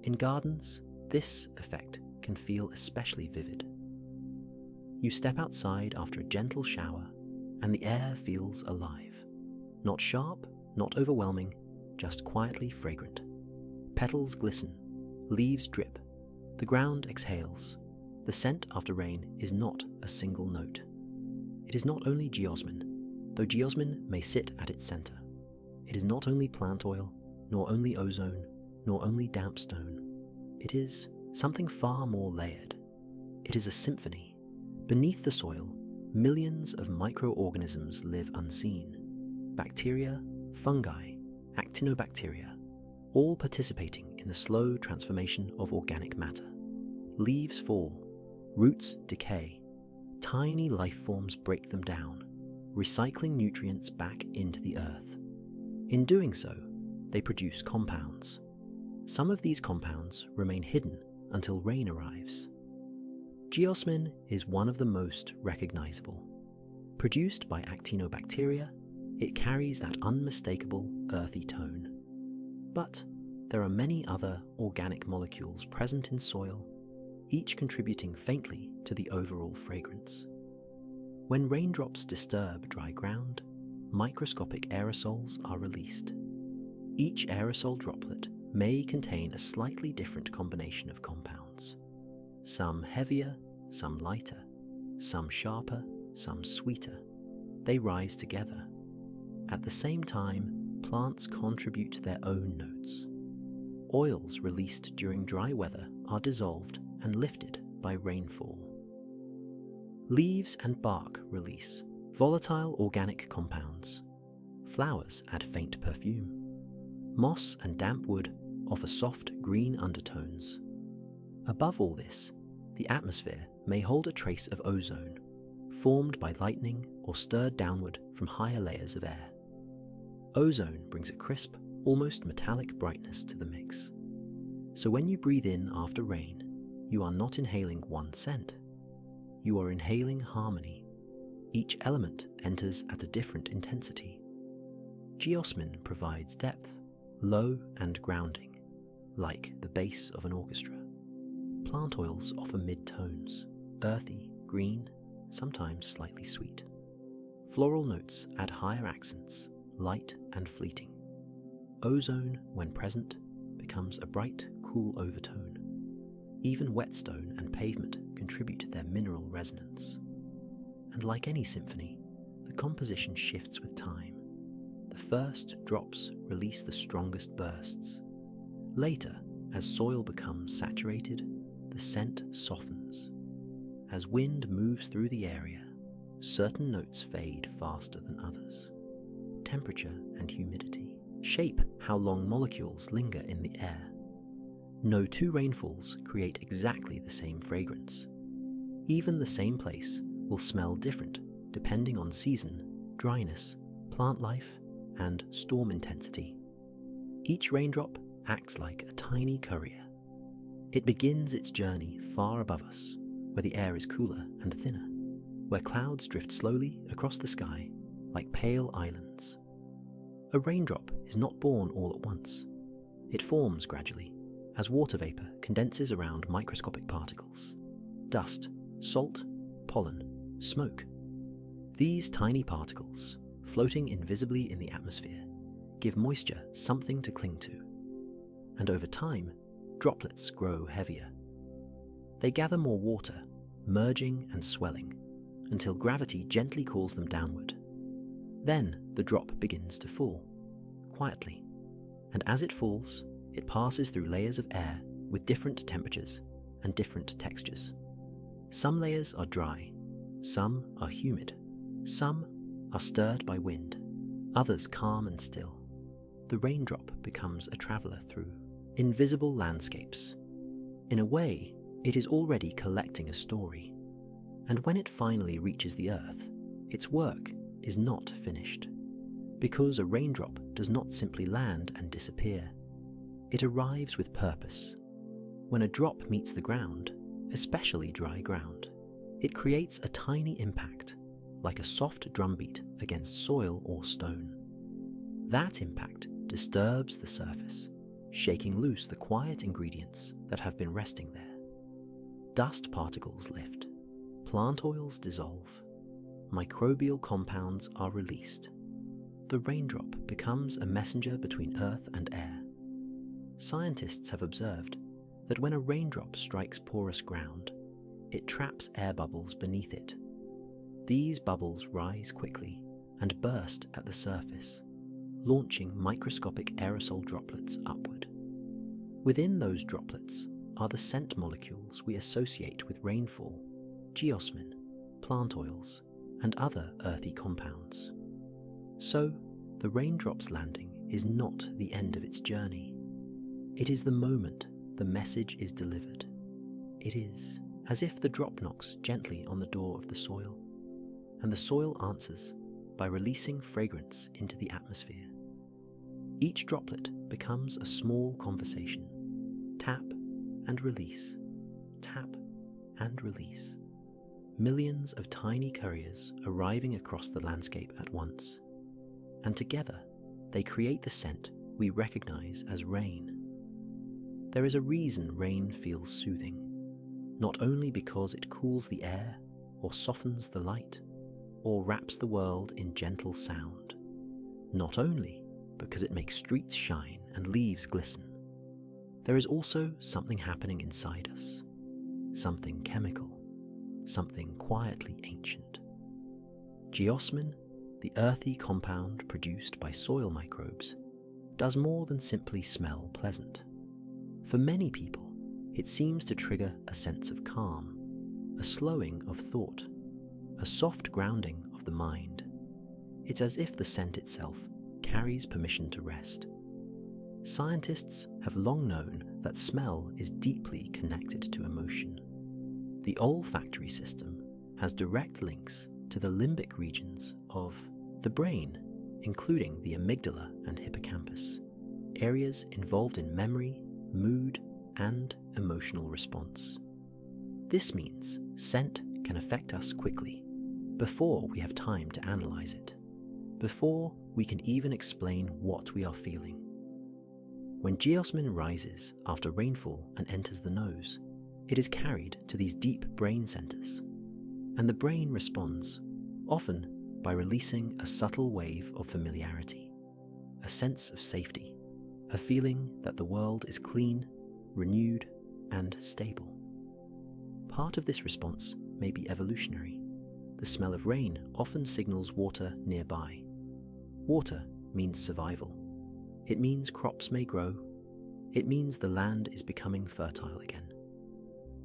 [SPEAKER 1] In gardens, this effect can feel especially vivid. You step outside after a gentle shower, and the air feels alive. Not sharp, not overwhelming, just quietly fragrant. Petals glisten, leaves drip, the ground exhales. The scent after rain is not a single note. It is not only geosmin, though geosmin may sit at its center. It is not only plant oil, nor only ozone, nor only damp stone. It is something far more layered. It is a symphony. Beneath the soil, millions of microorganisms live unseen. Bacteria, fungi, actinobacteria, all participating in the slow transformation of organic matter. Leaves fall, roots decay, tiny life forms break them down, recycling nutrients back into the earth. In doing so, they produce compounds. Some of these compounds remain hidden until rain arrives. Geosmin is one of the most recognizable. Produced by actinobacteria, it carries that unmistakable earthy tone. But there are many other organic molecules present in soil, each contributing faintly to the overall fragrance. When raindrops disturb dry ground, microscopic aerosols are released. Each aerosol droplet may contain a slightly different combination of compounds. Some heavier, some lighter, some sharper, some sweeter. They rise together. At the same time, plants contribute their own notes. Oils released during dry weather are dissolved and lifted by rainfall. Leaves and bark release volatile organic compounds. Flowers add faint perfume. Moss and damp wood offer soft green undertones. Above all this, the atmosphere may hold a trace of ozone, formed by lightning or stirred downward from higher layers of air. Ozone brings a crisp, almost metallic brightness to the mix. So when you breathe in after rain, you are not inhaling one scent. You are inhaling harmony. Each element enters at a different intensity. Geosmin provides depth, low and grounding, like the bass of an orchestra. Plant oils offer mid-tones, earthy, green, sometimes slightly sweet. Floral notes add higher accents, light and fleeting. Ozone, when present, becomes a bright, cool overtone. Even whetstone and pavement contribute their mineral resonance. And like any symphony, the composition shifts with time. The first drops release the strongest bursts. Later, as soil becomes saturated, the scent softens. As wind moves through the area, certain notes fade faster than others. Temperature and humidity shape how long molecules linger in the air. No two rainfalls create exactly the same fragrance. Even the same place will smell different depending on season, dryness, plant life, and storm intensity. Each raindrop acts like a tiny courier. It begins its journey far above us, where the air is cooler and thinner, where clouds drift slowly across the sky like pale islands. A raindrop is not born all at once. It forms gradually as water vapor condenses around microscopic particles: dust, salt, pollen, smoke. These tiny particles, floating invisibly in the atmosphere, give moisture something to cling to. And over time, droplets grow heavier. They gather more water, merging and swelling, until gravity gently calls them downward. Then the drop begins to fall, quietly, and as it falls, it passes through layers of air with different temperatures and different textures. Some layers are dry, some are humid, some are stirred by wind, others calm and still. The raindrop becomes a traveler through invisible landscapes. In a way, it is already collecting a story, and when it finally reaches the earth, its work is not finished. Because a raindrop does not simply land and disappear. It arrives with purpose. When a drop meets the ground, especially dry ground, it creates a tiny impact, like a soft drumbeat against soil or stone. That impact disturbs the surface, shaking loose the quiet ingredients that have been resting there. Dust particles lift, plant oils dissolve, microbial compounds are released. The raindrop becomes a messenger between earth and air. Scientists have observed that when a raindrop strikes porous ground, it traps air bubbles beneath it. These bubbles rise quickly and burst at the surface, launching microscopic aerosol droplets upward. Within those droplets are the scent molecules we associate with rainfall, geosmin, plant oils, and other earthy compounds. So, the raindrop's landing is not the end of its journey. It is the moment the message is delivered. It is as if the drop knocks gently on the door of the soil, and the soil answers by releasing fragrance into the atmosphere. Each droplet becomes a small conversation. Tap and release, tap and release. Millions of tiny couriers arriving across the landscape at once. And together, they create the scent we recognize as rain. There is a reason rain feels soothing, not only because it cools the air, or softens the light, or wraps the world in gentle sound, not only because it makes streets shine and leaves glisten. There is also something happening inside us, something chemical, something quietly ancient. Geosmin, the earthy compound produced by soil microbes, does more than simply smell pleasant. For many people, it seems to trigger a sense of calm, a slowing of thought, a soft grounding of the mind. It's as if the scent itself carries permission to rest. Scientists have long known that smell is deeply connected to emotion. The olfactory system has direct links to the limbic regions of the brain, including the amygdala and hippocampus, areas involved in memory, mood, and emotional response. This means scent can affect us quickly, before we have time to analyze it, before we can even explain what we are feeling. When geosmin rises after rainfall and enters the nose, it is carried to these deep brain centers, and the brain responds, often by releasing a subtle wave of familiarity, a sense of safety, a feeling that the world is clean, renewed, and stable. Part of this response may be evolutionary. The smell of rain often signals water nearby. Water means survival. It means crops may grow. It means the land is becoming fertile again.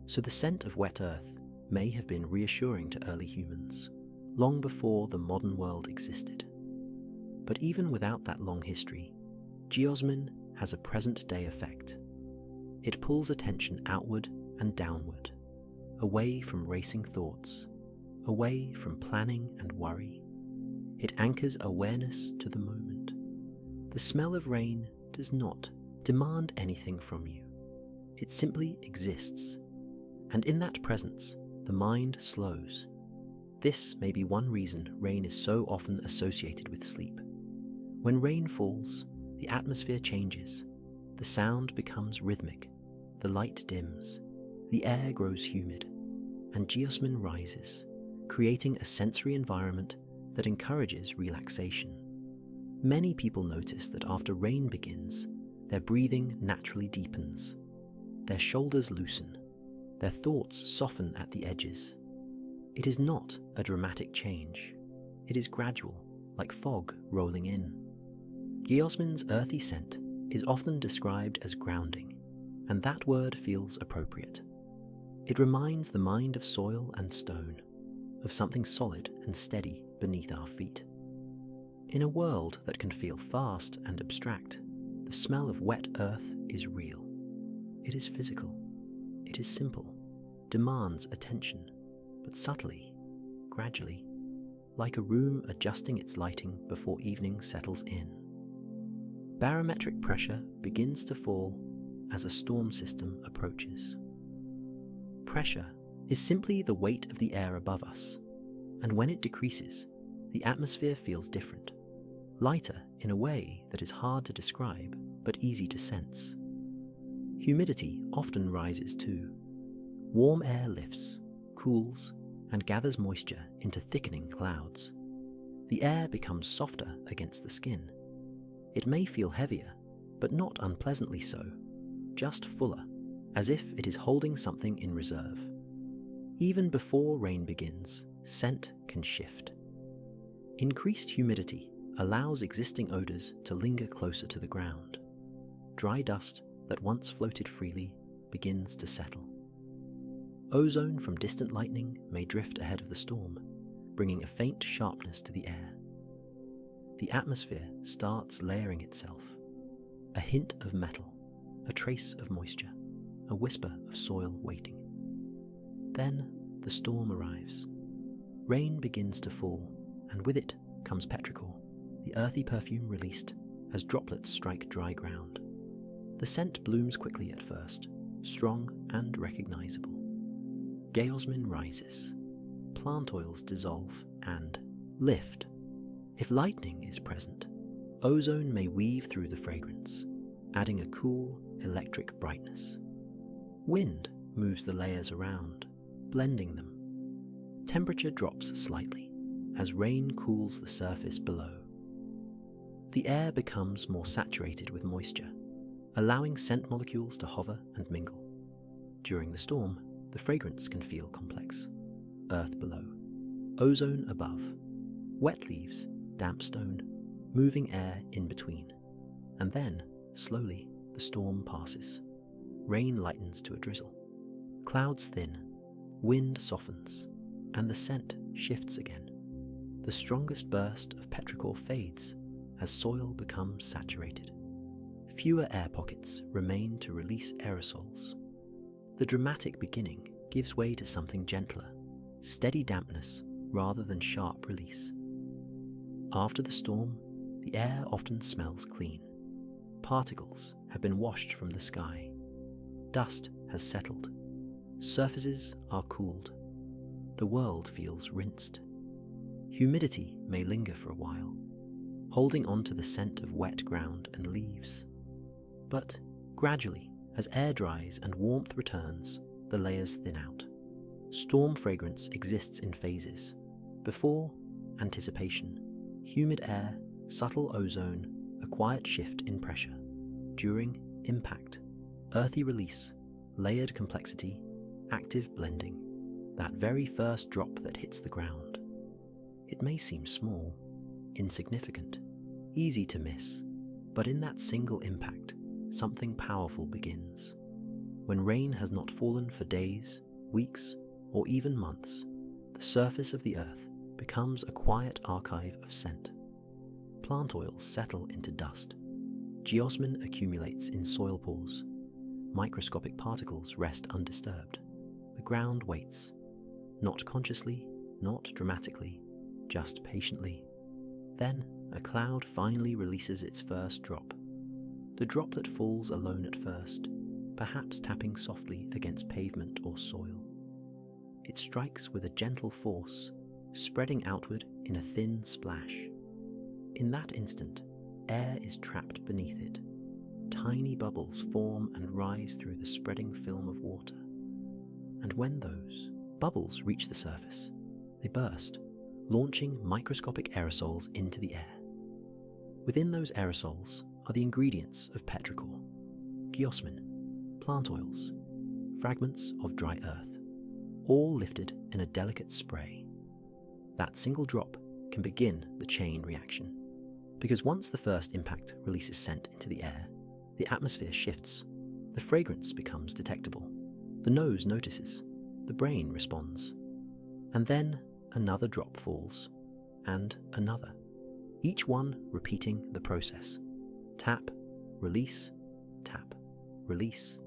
[SPEAKER 1] So the scent of wet earth may have been reassuring to early humans, long before the modern world existed. But even without that long history, geosmin has a present-day effect. It pulls attention outward and downward, away from racing thoughts, away from planning and worry. It anchors awareness to the moment. The smell of rain does not demand anything from you. It simply exists. And in that presence, the mind slows. This may be one reason rain is so often associated with sleep. When rain falls, the atmosphere changes. The sound becomes rhythmic. The light dims. The air grows humid. And geosmin rises, creating a sensory environment that encourages relaxation. Many people notice that after rain begins, their breathing naturally deepens. Their shoulders loosen. Their thoughts soften at the edges. It is not a dramatic change. It is gradual, like fog rolling in. Geosmin's earthy scent is often described as grounding, and that word feels appropriate. It reminds the mind of soil and stone, of something solid and steady beneath our feet. In a world that can feel fast and abstract, the smell of wet earth is real. It is physical. It is simple, demands attention, but subtly, gradually, like a room adjusting its lighting before evening settles in. Barometric pressure begins to fall as a storm system approaches. Pressure is simply the weight of the air above us, and when it decreases, the atmosphere feels different, lighter in a way that is hard to describe but easy to sense. Humidity often rises too. Warm air lifts, cools, and gathers moisture into thickening clouds. The air becomes softer against the skin. It may feel heavier, but not unpleasantly so, just fuller, as if it is holding something in reserve. Even before rain begins, scent can shift. Increased humidity allows existing odors to linger closer to the ground. Dry dust that once floated freely begins to settle. Ozone from distant lightning may drift ahead of the storm, bringing a faint sharpness to the air. The atmosphere starts layering itself. A hint of metal, a trace of moisture, a whisper of soil waiting. Then the storm arrives. Rain begins to fall, and with it comes petrichor, the earthy perfume released as droplets strike dry ground. The scent blooms quickly at first, strong and recognizable. Geosmin rises. Plant oils dissolve and lift. If lightning is present, ozone may weave through the fragrance, adding a cool, electric brightness. Wind moves the layers around, blending them. Temperature drops slightly as rain cools the surface below. The air becomes more saturated with moisture, allowing scent molecules to hover and mingle. During the storm, the fragrance can feel complex. Earth below, ozone above, wet leaves, damp stone, moving air in between. And then, slowly, the storm passes. Rain lightens to a drizzle. Clouds thin, wind softens, and the scent shifts again. The strongest burst of petrichor fades as soil becomes saturated. Fewer air pockets remain to release aerosols. The dramatic beginning gives way to something gentler, steady dampness rather than sharp release. After the storm, the air often smells clean. Particles have been washed from the sky. Dust has settled. Surfaces are cooled. The world feels rinsed. Humidity may linger for a while, holding on to the scent of wet ground and leaves. But gradually, as air dries and warmth returns, the layers thin out. Storm fragrance exists in phases, before anticipation, humid air, subtle ozone, a quiet shift in pressure. During impact, earthy release, layered complexity, active blending, that very first drop that hits the ground. It may seem small, insignificant, easy to miss, but in that single impact, something powerful begins. When rain has not fallen for days, weeks, or even months, the surface of the earth becomes a quiet archive of scent. Plant oils settle into dust. Geosmin accumulates in soil pores. Microscopic particles rest undisturbed. The ground waits. Not consciously, not dramatically, just patiently. Then, a cloud finally releases its first drop. The droplet falls alone at first, perhaps tapping softly against pavement or soil. It strikes with a gentle force, spreading outward in a thin splash. In that instant, air is trapped beneath it. Tiny bubbles form and rise through the spreading film of water. And when those bubbles reach the surface, they burst, launching microscopic aerosols into the air. Within those aerosols are the ingredients of petrichor, geosmin, plant oils, fragments of dry earth, all lifted in a delicate spray. That single drop can begin the chain reaction, because once the first impact releases scent into the air, the atmosphere shifts, the fragrance becomes detectable, the nose notices, the brain responds, and then another drop falls, and another, each one repeating the process. Tap, release, tap, release.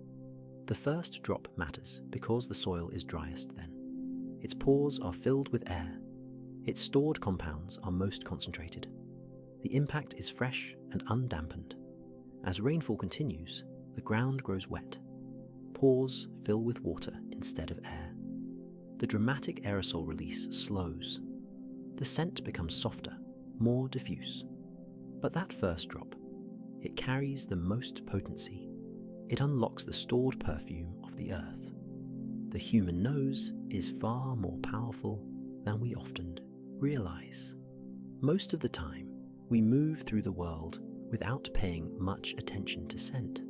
[SPEAKER 1] The first drop matters because the soil is driest then. Its pores are filled with air. Its stored compounds are most concentrated. The impact is fresh and undampened. As rainfall continues, the ground grows wet. Pores fill with water instead of air. The dramatic aerosol release slows. The scent becomes softer, more diffuse. But that first drop, it carries the most potency. It unlocks the stored perfume of the earth. The human nose is far more powerful than we often realize. Most of the time, we move through the world without paying much attention to scent.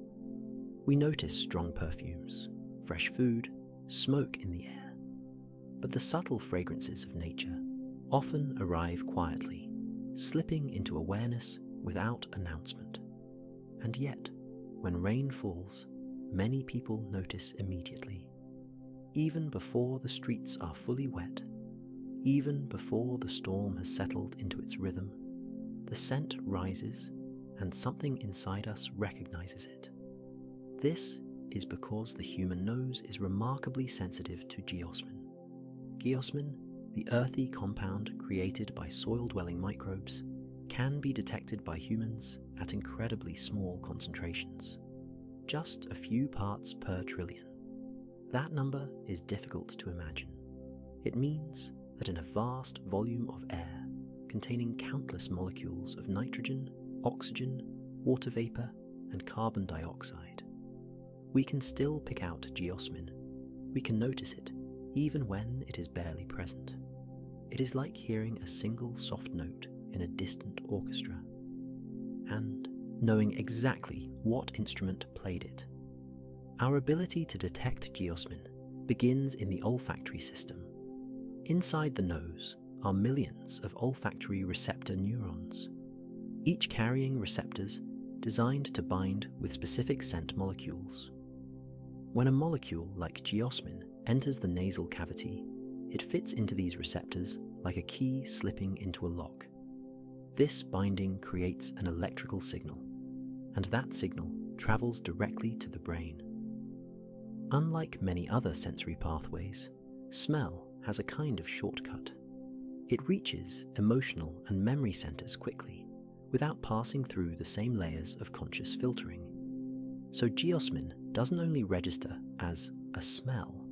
[SPEAKER 1] We notice strong perfumes, fresh food, smoke in the air. But the subtle fragrances of nature often arrive quietly, slipping into awareness without announcement. And yet, when rain falls, many people notice immediately. Even before the streets are fully wet, even before the storm has settled into its rhythm, the scent rises and something inside us recognizes it. This is because the human nose is remarkably sensitive to geosmin. Geosmin, the earthy compound created by soil-dwelling microbes, can be detected by humans at incredibly small concentrations, just a few parts per trillion. That number is difficult to imagine. It means that in a vast volume of air containing countless molecules of nitrogen, oxygen, water vapor, and carbon dioxide, we can still pick out geosmin. We can notice it even when it is barely present. It is like hearing a single soft note in a distant orchestra, and knowing exactly what instrument played it. Our ability to detect geosmin begins in the olfactory system. Inside the nose are millions of olfactory receptor neurons, each carrying receptors designed to bind with specific scent molecules. When a molecule like geosmin enters the nasal cavity, it fits into these receptors like a key slipping into a lock. This binding creates an electrical signal, and that signal travels directly to the brain. Unlike many other sensory pathways, smell has a kind of shortcut. It reaches emotional and memory centers quickly, without passing through the same layers of conscious filtering. So geosmin doesn't only register as a smell,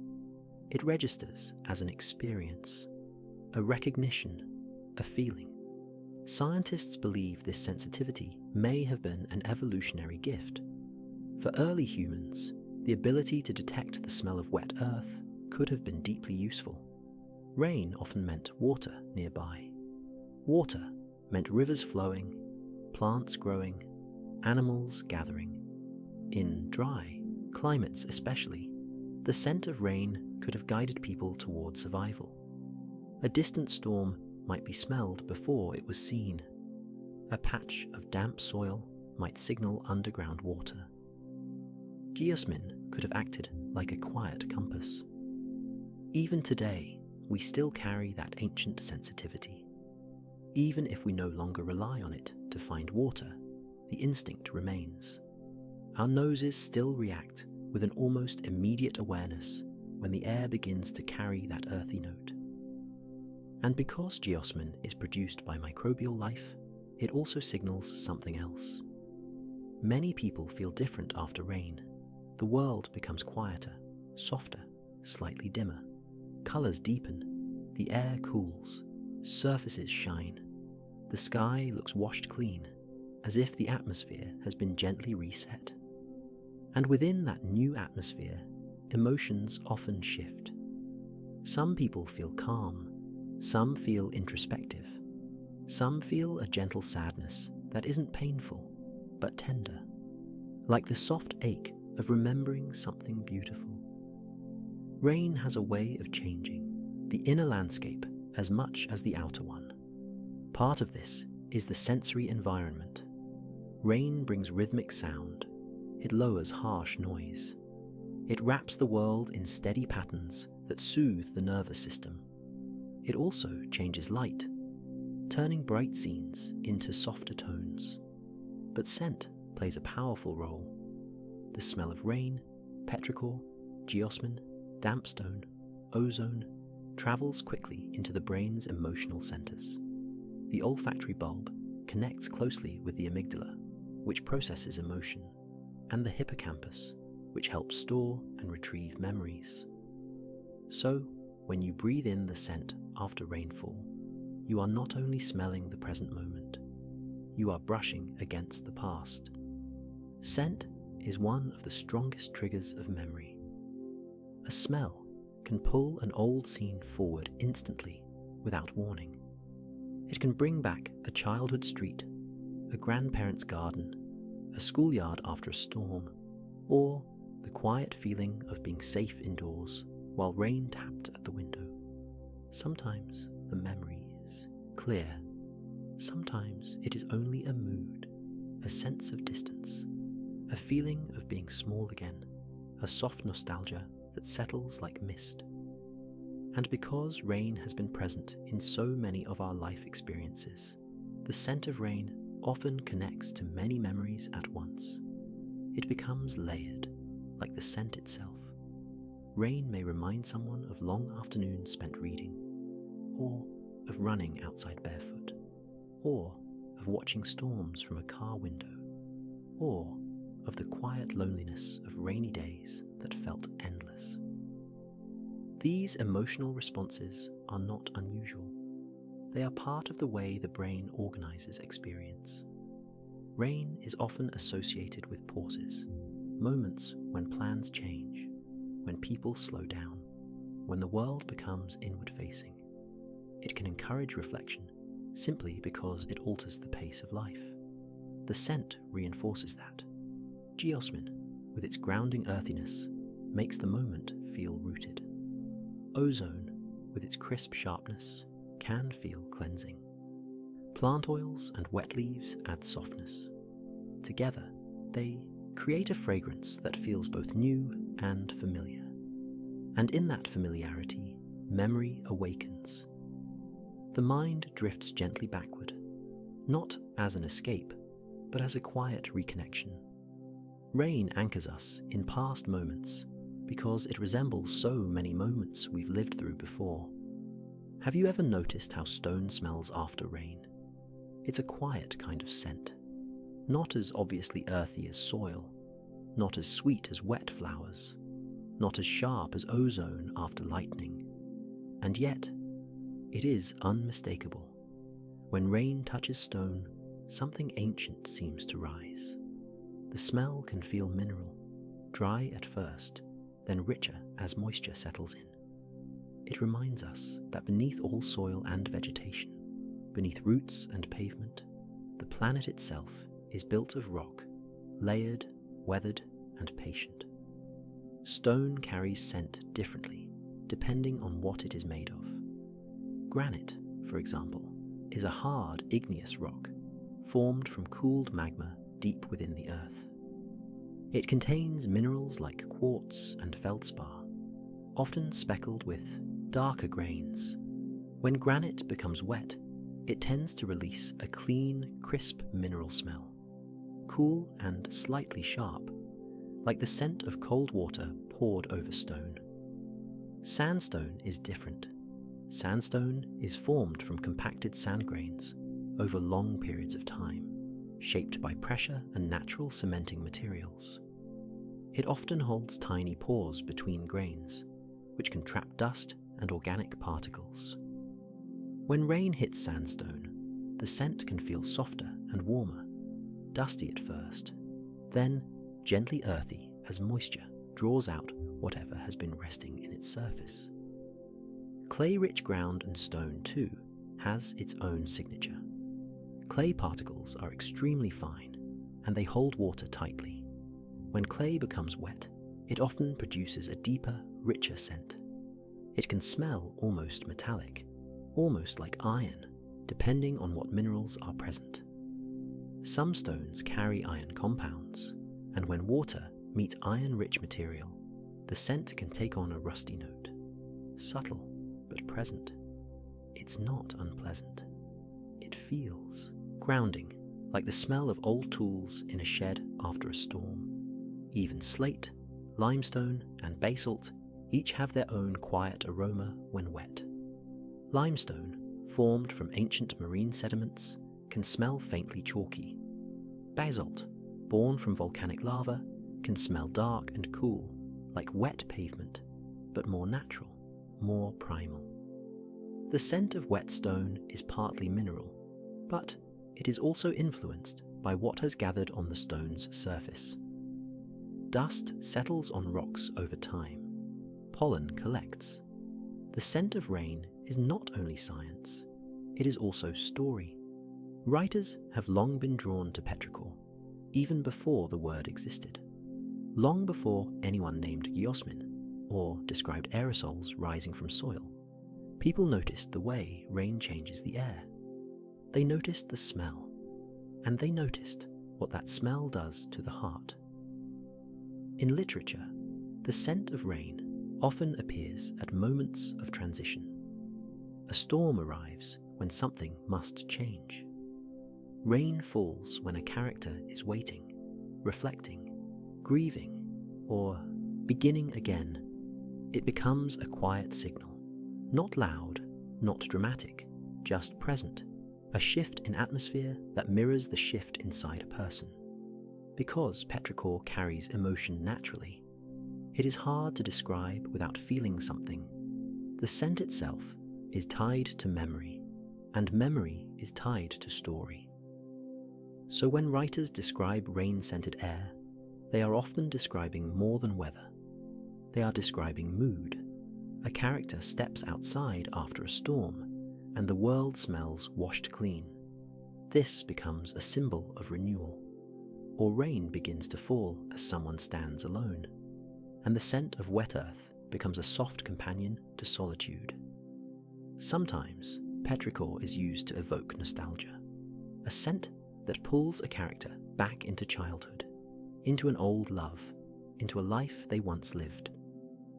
[SPEAKER 1] it registers as an experience, a recognition, a feeling. Scientists believe this sensitivity may have been an evolutionary gift. For early humans, the ability to detect the smell of wet earth could have been deeply useful. Rain often meant water nearby. Water meant rivers flowing, plants growing, animals gathering. In dry climates especially, the scent of rain could have guided people toward survival. A distant storm might be smelled before it was seen. A patch of damp soil might signal underground water. Geosmin could have acted like a quiet compass. Even today, we still carry that ancient sensitivity. Even if we no longer rely on it to find water, the instinct remains. Our noses still react with an almost immediate awareness when the air begins to carry that earthy note. And because geosmin is produced by microbial life, it also signals something else. Many people feel different after rain. The world becomes quieter, softer, slightly dimmer. Colors deepen, the air cools, surfaces shine. The sky looks washed clean, as if the atmosphere has been gently reset. And within that new atmosphere, emotions often shift. Some people feel calm, some feel introspective, some feel a gentle sadness that isn't painful, but tender, like the soft ache of remembering something beautiful. Rain has a way of changing the inner landscape as much as the outer one. Part of this is the sensory environment. Rain brings rhythmic sound. It lowers harsh noise. It wraps the world in steady patterns that soothe the nervous system. It also changes light, turning bright scenes into softer tones. But scent plays a powerful role. The smell of rain, petrichor, geosmin, damp stone, ozone travels quickly into the brain's emotional centers. The olfactory bulb connects closely with the amygdala, which processes emotion, and the hippocampus, which helps store and retrieve memories. So, when you breathe in the scent after rainfall, you are not only smelling the present moment, you are brushing against the past. Scent is one of the strongest triggers of memory. A smell can pull an old scene forward instantly without warning. It can bring back a childhood street, a grandparent's garden, a schoolyard after a storm, or the quiet feeling of being safe indoors while rain tapped at the window. Sometimes the memory is clear. Sometimes it is only a mood, a sense of distance, a feeling of being small again, a soft nostalgia that settles like mist. And because rain has been present in so many of our life experiences, the scent of rain often connects to many memories at once. It becomes layered, like the scent itself. Rain may remind someone of long afternoons spent reading, or of running outside barefoot, or of watching storms from a car window, or of the quiet loneliness of rainy days that felt endless. These emotional responses are not unusual. They are part of the way the brain organizes experience. Rain is often associated with pauses, moments when plans change, when people slow down, when the world becomes inward-facing. It can encourage reflection simply because it alters the pace of life. The scent reinforces that. Geosmin, with its grounding earthiness, makes the moment feel rooted. Ozone, with its crisp sharpness, can feel cleansing. Plant oils and wet leaves add softness. Together, they create a fragrance that feels both new and familiar. And in that familiarity, memory awakens. The mind drifts gently backward, not as an escape, but as a quiet reconnection. Rain anchors us in past moments because it resembles so many moments we've lived through before. Have you ever noticed how stone smells after rain? It's a quiet kind of scent, not as obviously earthy as soil, not as sweet as wet flowers, not as sharp as ozone after lightning. And yet, it is unmistakable. When rain touches stone, something ancient seems to rise. The smell can feel mineral, dry at first, then richer as moisture settles in. It reminds us that beneath all soil and vegetation, beneath roots and pavement, the planet itself is built of rock, layered, weathered, and patient. Stone carries scent differently, depending on what it is made of. Granite, for example, is a hard, igneous rock, formed from cooled magma deep within the earth. It contains minerals like quartz and feldspar, often speckled with darker grains. When granite becomes wet, it tends to release a clean, crisp mineral smell, cool and slightly sharp, like the scent of cold water poured over stone. Sandstone is different. Sandstone is formed from compacted sand grains over long periods of time, shaped by pressure and natural cementing materials. It often holds tiny pores between grains, which can trap dust and organic particles. When rain hits sandstone, the scent can feel softer and warmer, dusty at first, then gently earthy as moisture draws out whatever has been resting in its surface. Clay-rich ground and stone, too, has its own signature. Clay particles are extremely fine, and they hold water tightly. When clay becomes wet, it often produces a deeper, richer scent. It can smell almost metallic, almost like iron, depending on what minerals are present. Some stones carry iron compounds, and when water meets iron-rich material, the scent can take on a rusty note. Subtle, but present. It's not unpleasant. It feels grounding, like the smell of old tools in a shed after a storm. Even slate, limestone, and basalt each have their own quiet aroma when wet. Limestone, formed from ancient marine sediments, can smell faintly chalky. Basalt, born from volcanic lava, can smell dark and cool, like wet pavement, but more natural, more primal. The scent of wet stone is partly mineral, but it is also influenced by what has gathered on the stone's surface. Dust settles on rocks over time. Pollen collects. The scent of rain is not only science, it is also story. Writers have long been drawn to petrichor, even before the word existed. Long before anyone named geosmin, or described aerosols rising from soil, people noticed the way rain changes the air. They noticed the smell, and they noticed what that smell does to the heart. In literature, the scent of rain often appears at moments of transition. A storm arrives when something must change. Rain falls when a character is waiting, reflecting, grieving, or beginning again. It becomes a quiet signal, not loud, not dramatic, just present, a shift in atmosphere that mirrors the shift inside a person. Because petrichor carries emotion naturally, it is hard to describe without feeling something. The scent itself is tied to memory, and memory is tied to story. So when writers describe rain-scented air, they are often describing more than weather. They are describing mood. A character steps outside after a storm, and the world smells washed clean. This becomes a symbol of renewal. Or rain begins to fall as someone stands alone, and the scent of wet earth becomes a soft companion to solitude. Sometimes, petrichor is used to evoke nostalgia, a scent that pulls a character back into childhood, into an old love, into a life they once lived.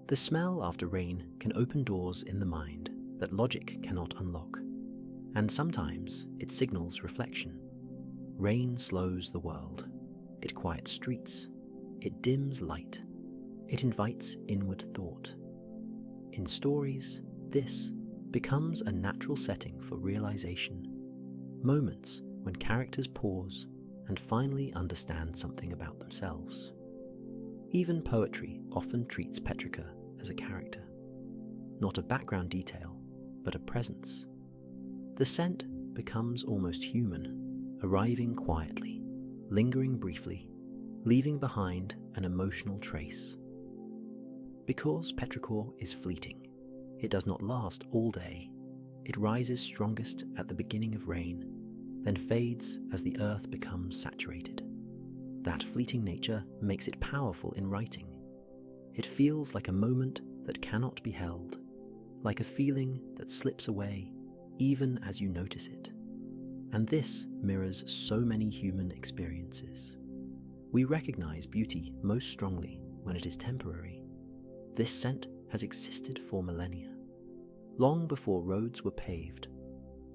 [SPEAKER 1] The smell after rain can open doors in the mind that logic cannot unlock, and sometimes it signals reflection. Rain slows the world. It quiets streets. It dims light. It invites inward thought. In stories, this becomes a natural setting for realization, moments when characters pause and finally understand something about themselves. Even poetry often treats petrichor as a character, not a background detail, but a presence. The scent becomes almost human, arriving quietly, lingering briefly, leaving behind an emotional trace. Because petrichor is fleeting, it does not last all day. It rises strongest at the beginning of rain, then fades as the earth becomes saturated. That fleeting nature makes it powerful in writing. It feels like a moment that cannot be held, like a feeling that slips away even as you notice it. And this mirrors so many human experiences. We recognize beauty most strongly when it is temporary. This scent has existed for millennia, long before roads were paved,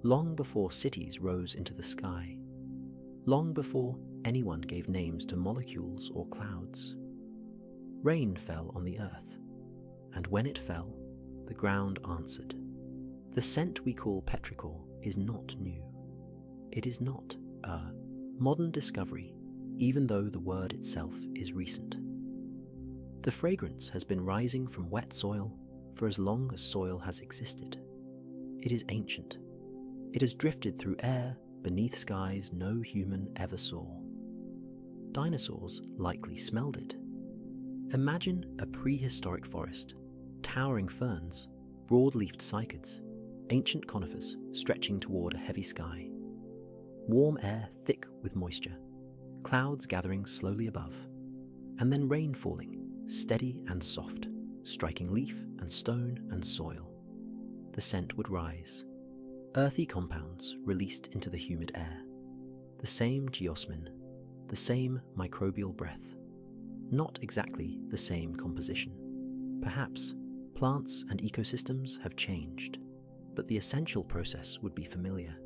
[SPEAKER 1] long before cities rose into the sky, long before anyone gave names to molecules or clouds. Rain fell on the earth, and when it fell, the ground answered. The scent we call petrichor is not new. It is not a modern discovery, even though the word itself is recent. The fragrance has been rising from wet soil for as long as soil has existed. It is ancient. It has drifted through air beneath skies no human ever saw. Dinosaurs likely smelled it. Imagine a prehistoric forest, towering ferns, broad-leafed cycads, ancient conifers stretching toward a heavy sky. Warm air thick with moisture, clouds gathering slowly above, and then rain falling, steady and soft, striking leaf and stone and soil. The scent would rise. Earthy compounds released into the humid air. The same geosmin, the same microbial breath. Not exactly the same composition. Perhaps plants and ecosystems have changed, but the essential process would be familiar.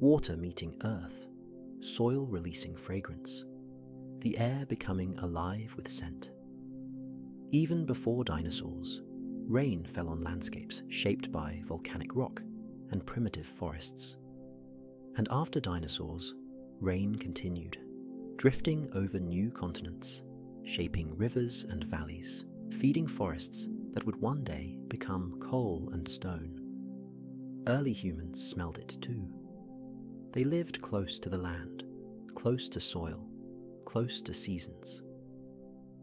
[SPEAKER 1] Water meeting earth, soil releasing fragrance, the air becoming alive with scent. Even before dinosaurs, rain fell on landscapes shaped by volcanic rock and primitive forests. And after dinosaurs, rain continued, drifting over new continents, shaping rivers and valleys, feeding forests that would one day become coal and stone. Early humans smelled it too. They lived close to the land, close to soil, close to seasons.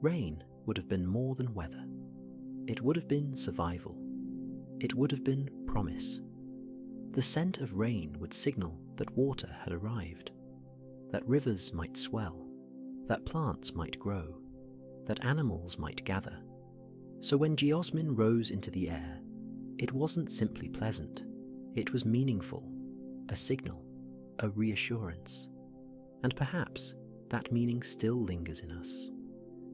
[SPEAKER 1] Rain would have been more than weather. It would have been survival. It would have been promise. The scent of rain would signal that water had arrived, that rivers might swell, that plants might grow, that animals might gather. So when geosmin rose into the air, it wasn't simply pleasant, it was meaningful, a signal, a reassurance. And perhaps that meaning still lingers in us,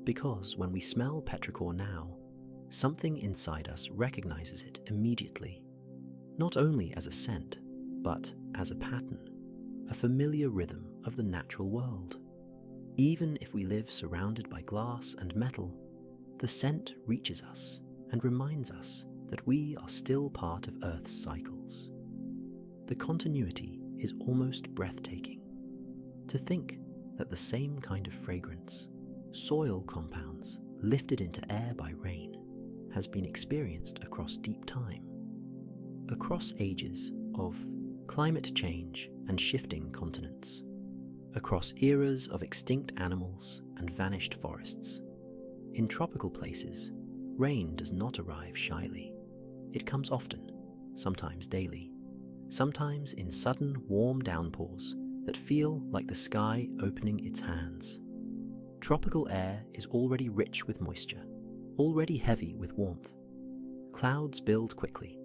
[SPEAKER 1] because when we smell petrichor now, something inside us recognizes it immediately, not only as a scent, but as a pattern, a familiar rhythm of the natural world. Even if we live surrounded by glass and metal, the scent reaches us and reminds us that we are still part of Earth's cycles. The continuity is almost breathtaking. To think that the same kind of fragrance, soil compounds lifted into air by rain, has been experienced across deep time, across ages of climate change and shifting continents, across eras of extinct animals and vanished forests. In tropical places, rain does not arrive shyly. It comes often, sometimes daily, sometimes in sudden warm downpours that feel like the sky opening its hands. Tropical air is already rich with moisture, already heavy with warmth. Clouds build quickly,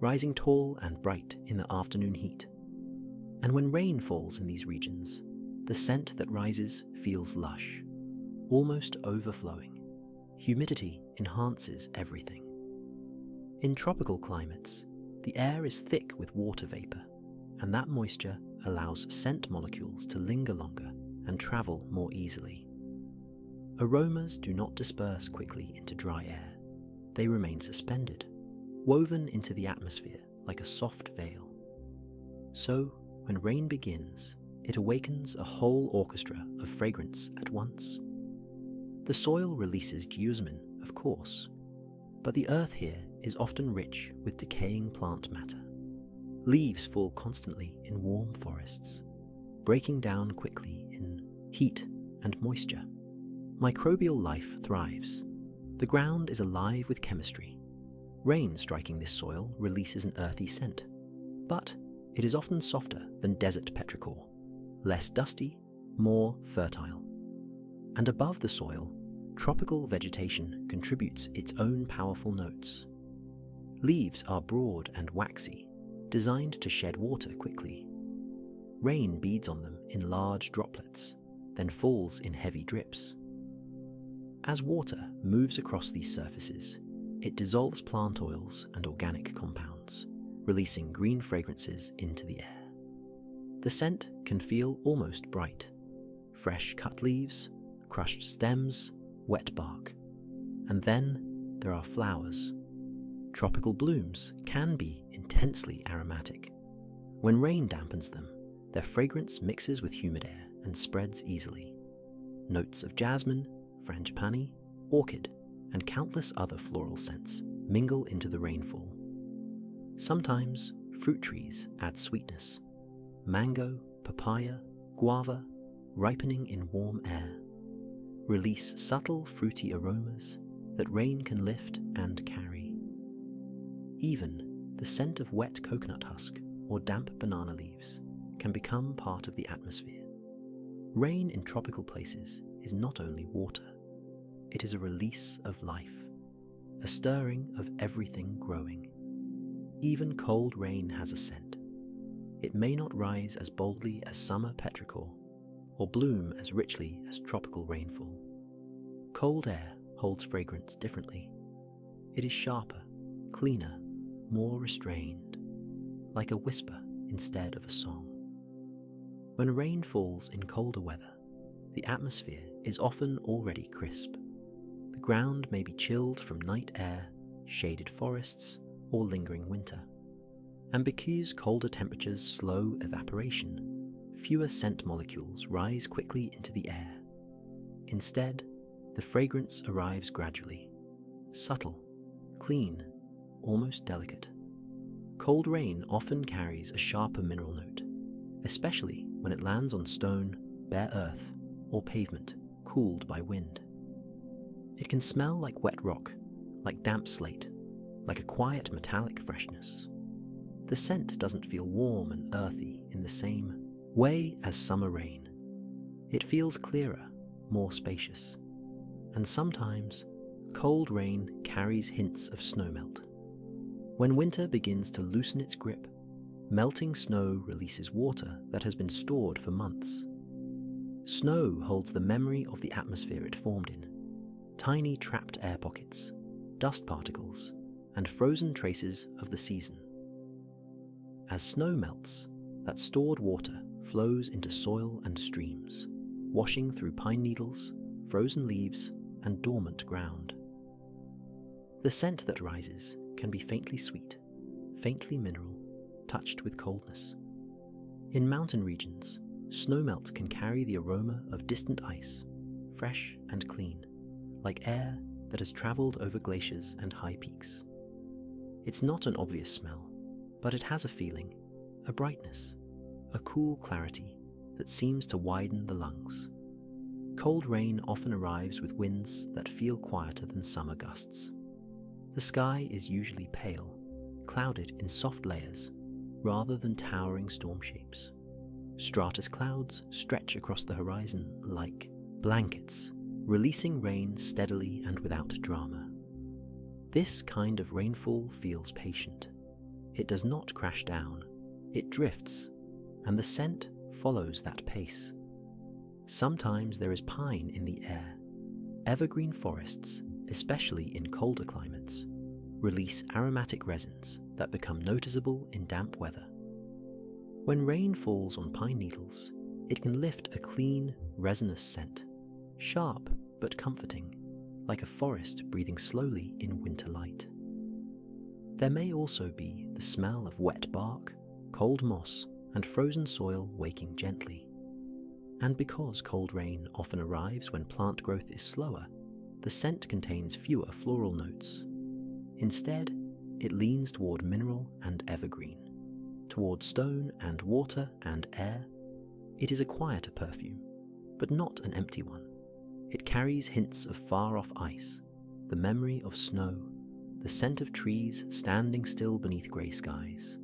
[SPEAKER 1] rising tall and bright in the afternoon heat. And when rain falls in these regions, the scent that rises feels lush, almost overflowing. Humidity enhances everything. In tropical climates, the air is thick with water vapor, and that moisture allows scent molecules to linger longer and travel more easily. Aromas do not disperse quickly into dry air. They remain suspended, woven into the atmosphere like a soft veil. So, when rain begins, it awakens a whole orchestra of fragrance at once. The soil releases geosmin, of course, but the earth here is often rich with decaying plant matter. Leaves fall constantly in warm forests, breaking down quickly in heat and moisture. Microbial life thrives. The ground is alive with chemistry. Rain striking this soil releases an earthy scent, But it is often softer than desert petrichor, less dusty, more fertile. And above the soil, tropical vegetation contributes its own powerful notes. Leaves are broad and waxy, designed to shed water quickly. Rain beads on them in large droplets, then falls in heavy drips. As water moves across these surfaces, it dissolves plant oils and organic compounds, releasing green fragrances into the air. The scent can feel almost bright. Fresh cut leaves, crushed stems, wet bark. And then there are flowers. Tropical blooms can be intensely aromatic. When rain dampens them, their fragrance mixes with humid air and spreads easily. Notes of jasmine, frangipani, orchid, and countless other floral scents mingle into the rainfall. Sometimes fruit trees add sweetness. Mango, papaya, guava, ripening in warm air, release subtle fruity aromas that rain can lift and carry. Even the scent of wet coconut husk or damp banana leaves can become part of the atmosphere. Rain in tropical places is not only water, it is a release of life, a stirring of everything growing. Even cold rain has a scent. It may not rise as boldly as summer petrichor, or bloom as richly as tropical rainfall. Cold air holds fragrance differently. It is sharper, cleaner, more restrained, like a whisper instead of a song. When rain falls in colder weather, the atmosphere is often already crisp. The ground may be chilled from night air, shaded forests, or lingering winter. And because colder temperatures slow evaporation, fewer scent molecules rise quickly into the air. Instead, the fragrance arrives gradually, subtle, clean, almost delicate. Cold rain often carries a sharper mineral note, especially when it lands on stone, bare earth, or pavement cooled by wind. It can smell like wet rock, like damp slate, like a quiet metallic freshness. The scent doesn't feel warm and earthy in the same way as summer rain. It feels clearer, more spacious. And sometimes, cold rain carries hints of snowmelt. When winter begins to loosen its grip, melting snow releases water that has been stored for months. Snow holds the memory of the atmosphere it formed in, tiny trapped air pockets, dust particles, and frozen traces of the season. As snow melts, that stored water flows into soil and streams, washing through pine needles, frozen leaves, and dormant ground. The scent that rises can be faintly sweet, faintly mineral, touched with coldness. In mountain regions, snowmelt can carry the aroma of distant ice, fresh and clean, like air that has traveled over glaciers and high peaks. It's not an obvious smell, but it has a feeling, a brightness, a cool clarity that seems to widen the lungs. Cold rain often arrives with winds that feel quieter than summer gusts. The sky is usually pale, clouded in soft layers, rather than towering storm shapes. Stratus clouds stretch across the horizon like blankets, releasing rain steadily and without drama. This kind of rainfall feels patient. It does not crash down, it drifts, and the scent follows that pace. Sometimes there is pine in the air. Evergreen forests, especially in colder climates, release aromatic resins that become noticeable in damp weather. When rain falls on pine needles, it can lift a clean, resinous scent, sharp but comforting, like a forest breathing slowly in winter light. There may also be the smell of wet bark, cold moss, and frozen soil waking gently. And because cold rain often arrives when plant growth is slower, the scent contains fewer floral notes. Instead, it leans toward mineral and evergreen, toward stone and water and air. It is a quieter perfume, but not an empty one. It carries hints of far-off ice, the memory of snow, the scent of trees standing still beneath grey skies.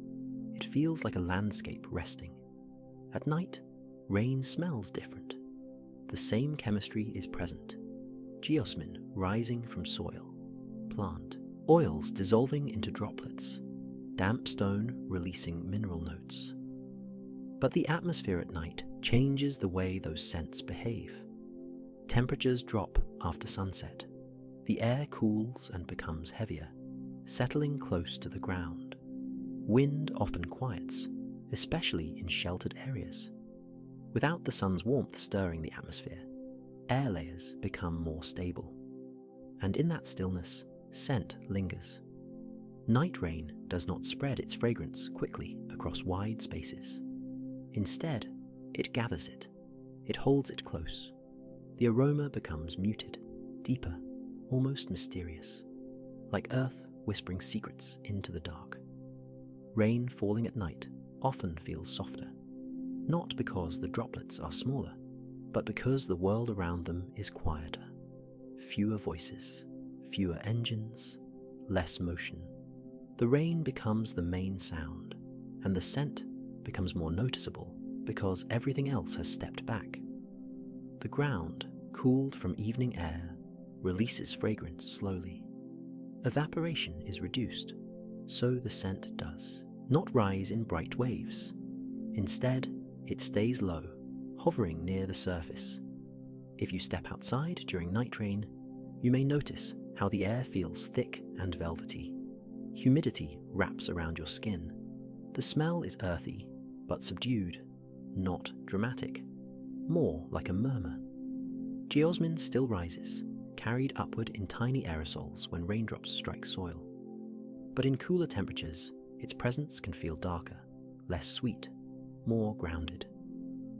[SPEAKER 1] it feels like a landscape resting. At night, rain smells different. The same chemistry is present. Geosmin rising from soil, plant, oils dissolving into droplets, damp stone releasing mineral notes. But the atmosphere at night changes the way those scents behave. Temperatures drop after sunset. The air cools and becomes heavier, settling close to the ground. Wind often quiets, especially in sheltered areas. Without the sun's warmth stirring the atmosphere, air layers become more stable. And in that stillness, scent lingers. Night rain does not spread its fragrance quickly across wide spaces. Instead, it gathers it. It holds it close. The aroma becomes muted, deeper, almost mysterious, like earth whispering secrets into the dark. Rain falling at night often feels softer, not because the droplets are smaller, but because the world around them is quieter. Fewer voices, fewer engines, less motion. The rain becomes the main sound, and the scent becomes more noticeable because everything else has stepped back. The ground, cooled from evening air, releases fragrance slowly. Evaporation is reduced, so the scent does not rise in bright waves. Instead, it stays low, hovering near the surface. If you step outside during night rain, you may notice how the air feels thick and velvety. Humidity wraps around your skin. The smell is earthy, but subdued, not dramatic, more like a murmur. Geosmin still rises, carried upward in tiny aerosols when raindrops strike soil. But in cooler temperatures, its presence can feel darker, less sweet, more grounded.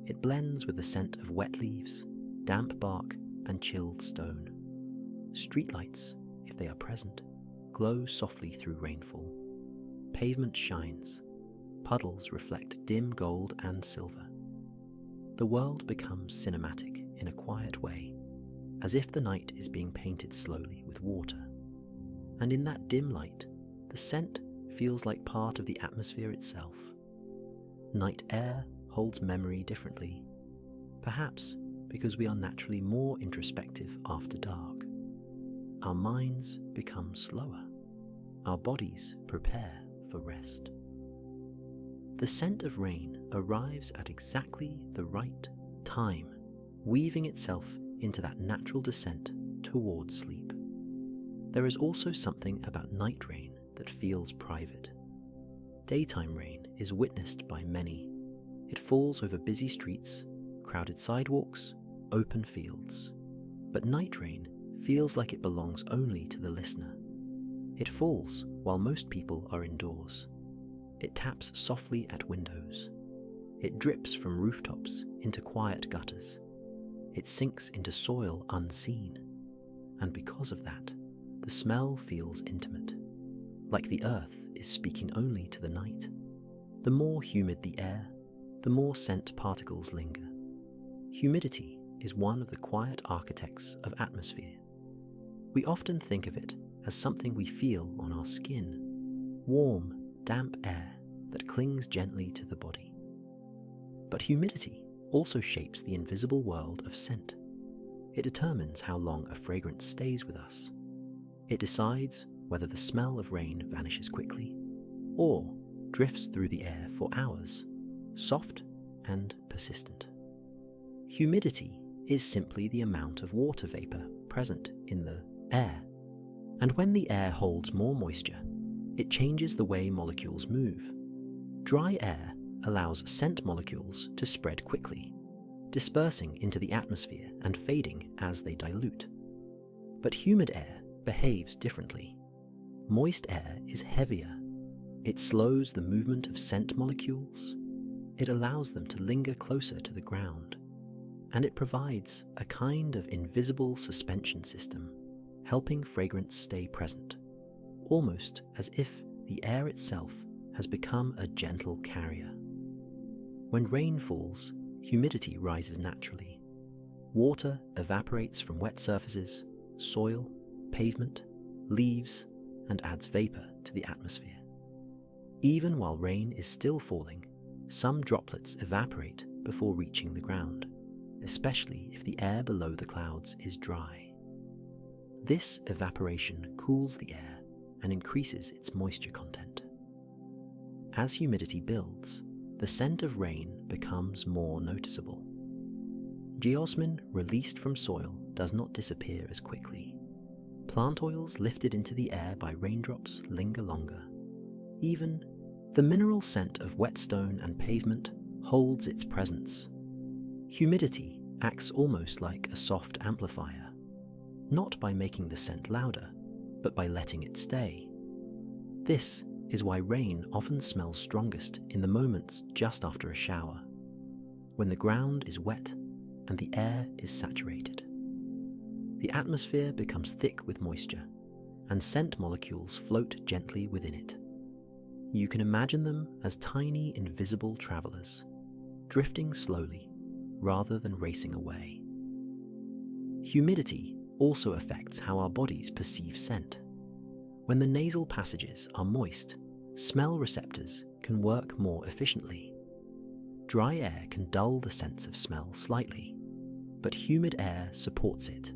[SPEAKER 1] It blends with the scent of wet leaves, damp bark, and chilled stone. Streetlights, if they are present, glow softly through rainfall. Pavement shines. Puddles reflect dim gold and silver. The world becomes cinematic in a quiet way, as if the night is being painted slowly with water. And in that dim light, the scent feels like part of the atmosphere itself. Night air holds memory differently, perhaps because we are naturally more introspective after dark. Our minds become slower. Our bodies prepare for rest. The scent of rain arrives at exactly the right time, weaving itself into that natural descent towards sleep. There is also something about night rain that feels private. Daytime rain is witnessed by many. It falls over busy streets, crowded sidewalks, open fields. But night rain feels like it belongs only to the listener. It falls while most people are indoors. It taps softly at windows. It drips from rooftops into quiet gutters. It sinks into soil unseen. And because of that, the smell feels intimate, like the earth is speaking only to the night. The more humid the air, the more scent particles linger. Humidity is one of the quiet architects of atmosphere. We often think of it as something we feel on our skin, warm, damp air that clings gently to the body. But humidity also shapes the invisible world of scent. It determines how long a fragrance stays with us. It decides whether the smell of rain vanishes quickly or drifts through the air for hours, soft and persistent. Humidity is simply the amount of water vapor present in the air. And when the air holds more moisture, it changes the way molecules move. Dry air allows scent molecules to spread quickly, dispersing into the atmosphere and fading as they dilute. But humid air behaves differently. Moist air is heavier. It slows the movement of scent molecules. It allows them to linger closer to the ground. And it provides a kind of invisible suspension system, helping fragrance stay present, almost as if the air itself has become a gentle carrier. When rain falls, humidity rises naturally. Water evaporates from wet surfaces, soil, pavement, leaves, and adds vapor to the atmosphere. Even while rain is still falling, some droplets evaporate before reaching the ground, especially if the air below the clouds is dry. This evaporation cools the air and increases its moisture content. As humidity builds, the scent of rain becomes more noticeable. Geosmin released from soil does not disappear as quickly. Plant oils lifted into the air by raindrops linger longer. Even the mineral scent of whetstone and pavement holds its presence. Humidity acts almost like a soft amplifier, not by making the scent louder, but by letting it stay. This is why rain often smells strongest in the moments just after a shower, when the ground is wet and the air is saturated. The atmosphere becomes thick with moisture, and scent molecules float gently within it. You can imagine them as tiny invisible travelers, drifting slowly rather than racing away. Humidity also affects how our bodies perceive scent. When the nasal passages are moist, smell receptors can work more efficiently. Dry air can dull the sense of smell slightly, but humid air supports it.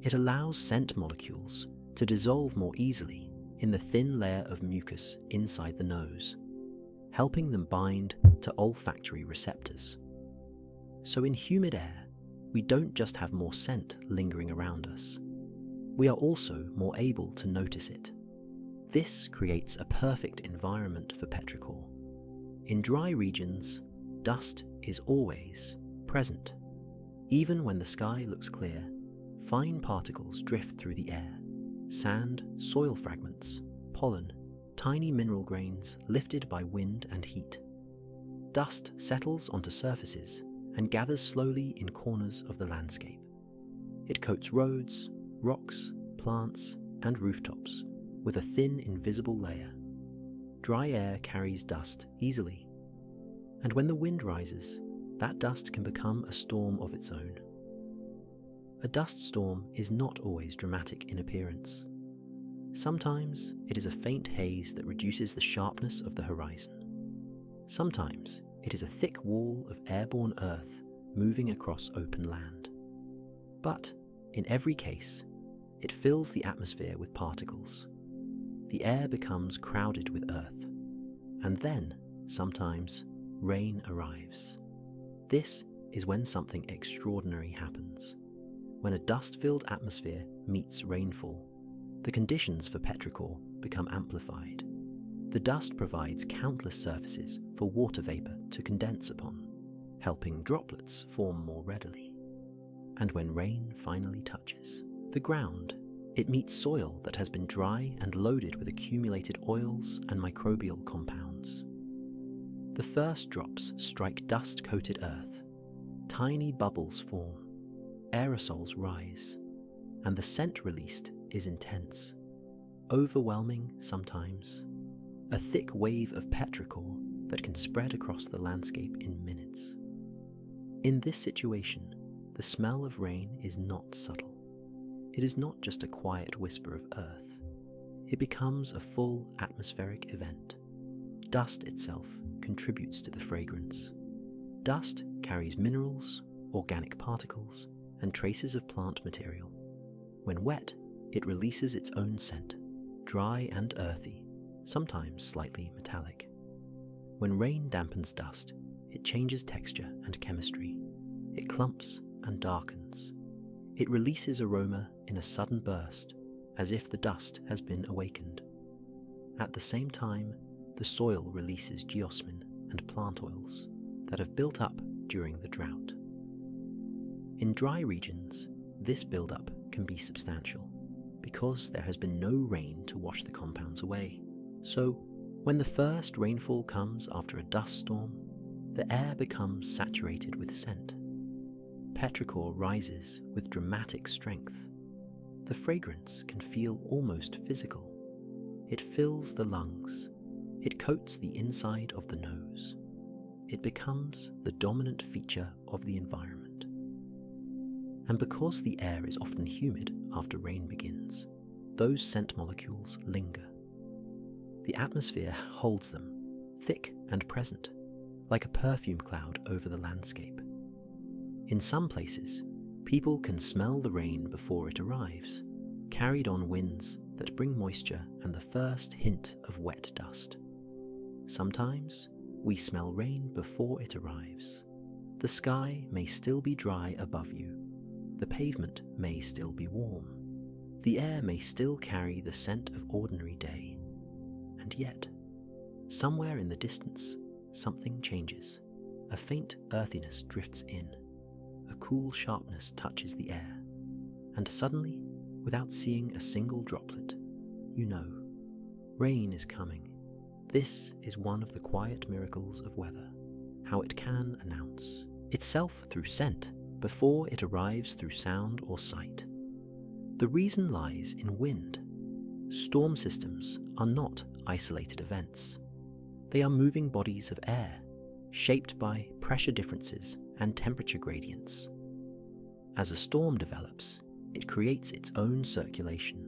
[SPEAKER 1] It allows scent molecules to dissolve more easily in the thin layer of mucus inside the nose, helping them bind to olfactory receptors. So in humid air, we don't just have more scent lingering around us. We are also more able to notice it. This creates a perfect environment for petrichor. In dry regions, dust is always present. Even when the sky looks clear, fine particles drift through the air. Sand, soil fragments, pollen, tiny mineral grains lifted by wind and heat. Dust settles onto surfaces and gathers slowly in corners of the landscape. It coats roads, rocks, plants, and rooftops with a thin, invisible layer. Dry air carries dust easily, and when the wind rises, that dust can become a storm of its own. A dust storm is not always dramatic in appearance. Sometimes it is a faint haze that reduces the sharpness of the horizon. Sometimes it is a thick wall of airborne earth moving across open land. But in every case, it fills the atmosphere with particles. The air becomes crowded with earth, and then, sometimes, rain arrives. This is when something extraordinary happens. When a dust-filled atmosphere meets rainfall, the conditions for petrichor become amplified. The dust provides countless surfaces for water vapor to condense upon, helping droplets form more readily. And when rain finally touches the ground, it meets soil that has been dry and loaded with accumulated oils and microbial compounds. The first drops strike dust-coated earth. Tiny bubbles form, aerosols rise, and the scent released is intense, overwhelming sometimes, a thick wave of petrichor that can spread across the landscape in minutes. In this situation, the smell of rain is not subtle. It is not just a quiet whisper of earth. It becomes a full atmospheric event. Dust itself contributes to the fragrance. Dust carries minerals, organic particles, and traces of plant material. When wet, it releases its own scent, dry and earthy, sometimes slightly metallic. When rain dampens dust, it changes texture and chemistry. It clumps and darkens. It releases aroma in a sudden burst, as if the dust has been awakened. At the same time, the soil releases geosmin and plant oils that have built up during the drought. In dry regions, this buildup can be substantial because there has been no rain to wash the compounds away. So, when the first rainfall comes after a dust storm, the air becomes saturated with scent. Petrichor rises with dramatic strength. The fragrance can feel almost physical. It fills the lungs. It coats the inside of the nose. It becomes the dominant feature of the environment. And because the air is often humid after rain begins, those scent molecules linger. The atmosphere holds them, thick and present, like a perfume cloud over the landscape. In some places, people can smell the rain before it arrives, carried on winds that bring moisture and the first hint of wet dust. Sometimes, we smell rain before it arrives. The sky may still be dry above you. The pavement may still be warm. The air may still carry the scent of ordinary day. And yet, somewhere in the distance, something changes. A faint earthiness drifts in. A cool sharpness touches the air. And suddenly, without seeing a single droplet, you know, rain is coming. This is one of the quiet miracles of weather, how it can announce itself through scent before it arrives through sound or sight. The reason lies in wind. Storm systems are not isolated events. They are moving bodies of air, shaped by pressure differences and temperature gradients. As a storm develops, it creates its own circulation.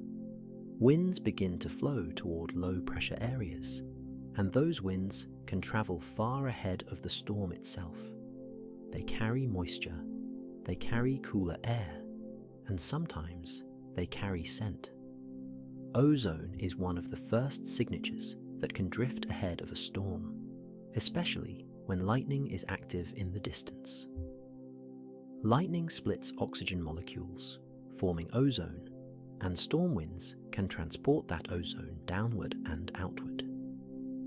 [SPEAKER 1] Winds begin to flow toward low-pressure areas, and those winds can travel far ahead of the storm itself. They carry moisture, they carry cooler air, and sometimes they carry scent. Ozone is one of the first signatures that can drift ahead of a storm, especially when lightning is active in the distance. Lightning splits oxygen molecules, forming ozone, and storm winds can transport that ozone downward and outward.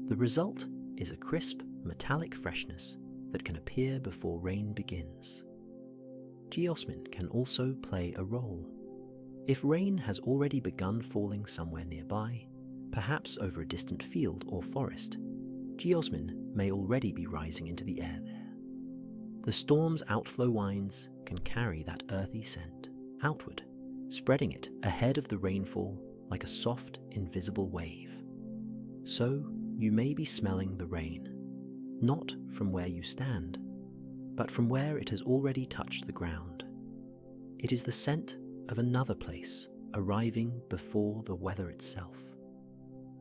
[SPEAKER 1] The result is a crisp, metallic freshness that can appear before rain begins. Geosmin can also play a role. If rain has already begun falling somewhere nearby, perhaps over a distant field or forest, geosmin may already be rising into the air there. The storm's outflow winds can carry that earthy scent outward, spreading it ahead of the rainfall like a soft, invisible wave. So, you may be smelling the rain, not from where you stand, but from where it has already touched the ground. It is the scent of another place arriving before the weather itself.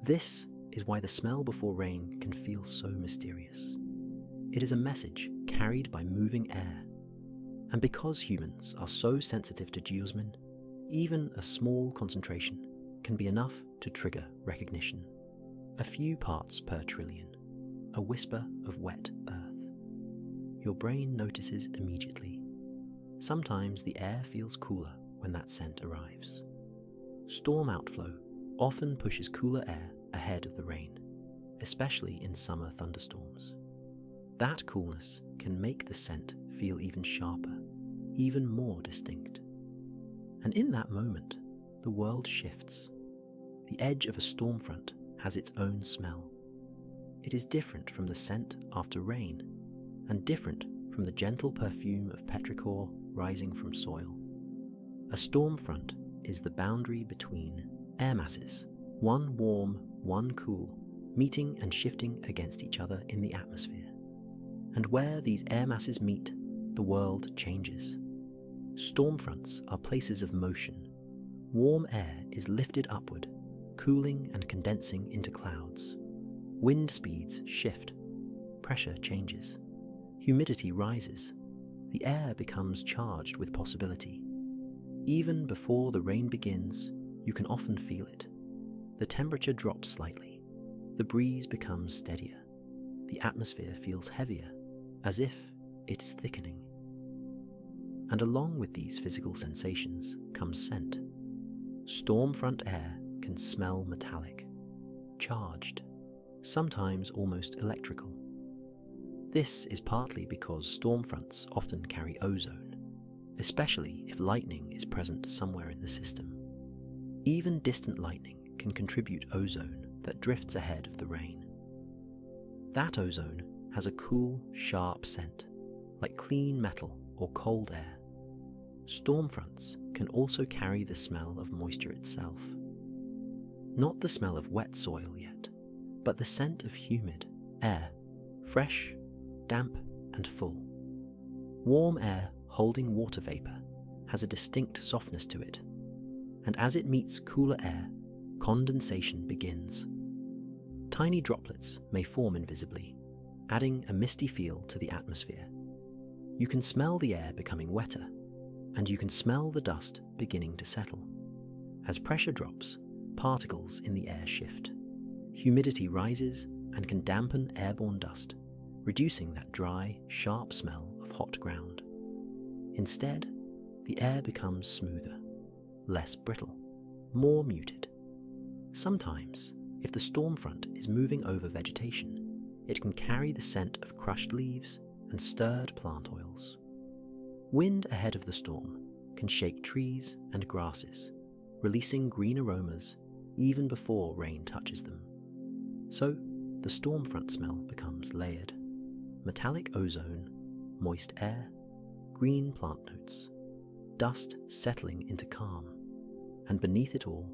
[SPEAKER 1] This is why the smell before rain can feel so mysterious. It is a message carried by moving air. And because humans are so sensitive to geosmin, even a small concentration can be enough to trigger recognition. A few parts per trillion, a whisper of wet earth. Your brain notices immediately. Sometimes the air feels cooler when that scent arrives. Storm outflow often pushes cooler air ahead of the rain, especially in summer thunderstorms. That coolness can make the scent feel even sharper, even more distinct. And in that moment, the world shifts. The edge of a storm front has its own smell. It is different from the scent after rain, and different from the gentle perfume of petrichor rising from soil. A storm front is the boundary between air masses, one warm, one cool, meeting and shifting against each other in the atmosphere. And where these air masses meet, the world changes. Storm fronts are places of motion. Warm air is lifted upward, cooling and condensing into clouds. Wind speeds shift. Pressure changes. Humidity rises. The air becomes charged with possibility. Even before the rain begins, you can often feel it. The temperature drops slightly. The breeze becomes steadier. The atmosphere feels heavier, as if it is thickening. And along with these physical sensations comes scent. Storm front air can smell metallic, charged, sometimes almost electrical. This is partly because storm fronts often carry ozone, especially if lightning is present somewhere in the system. Even distant lightning can contribute ozone that drifts ahead of the rain. That ozone has a cool, sharp scent, like clean metal or cold air. Storm fronts can also carry the smell of moisture itself. Not the smell of wet soil yet, but the scent of humid air, fresh, damp and full. Warm air holding water vapor has a distinct softness to it, and as it meets cooler air, condensation begins. Tiny droplets may form invisibly, adding a misty feel to the atmosphere. You can smell the air becoming wetter, and you can smell the dust beginning to settle. As pressure drops, particles in the air shift. Humidity rises and can dampen airborne dust, reducing that dry, sharp smell of hot ground. Instead, the air becomes smoother, less brittle, more muted. Sometimes, if the storm front is moving over vegetation, it can carry the scent of crushed leaves and stirred plant oils. Wind ahead of the storm can shake trees and grasses, releasing green aromas even before rain touches them. So, the storm front smell becomes layered. Metallic ozone, moist air, green plant notes, dust settling into calm, and beneath it all,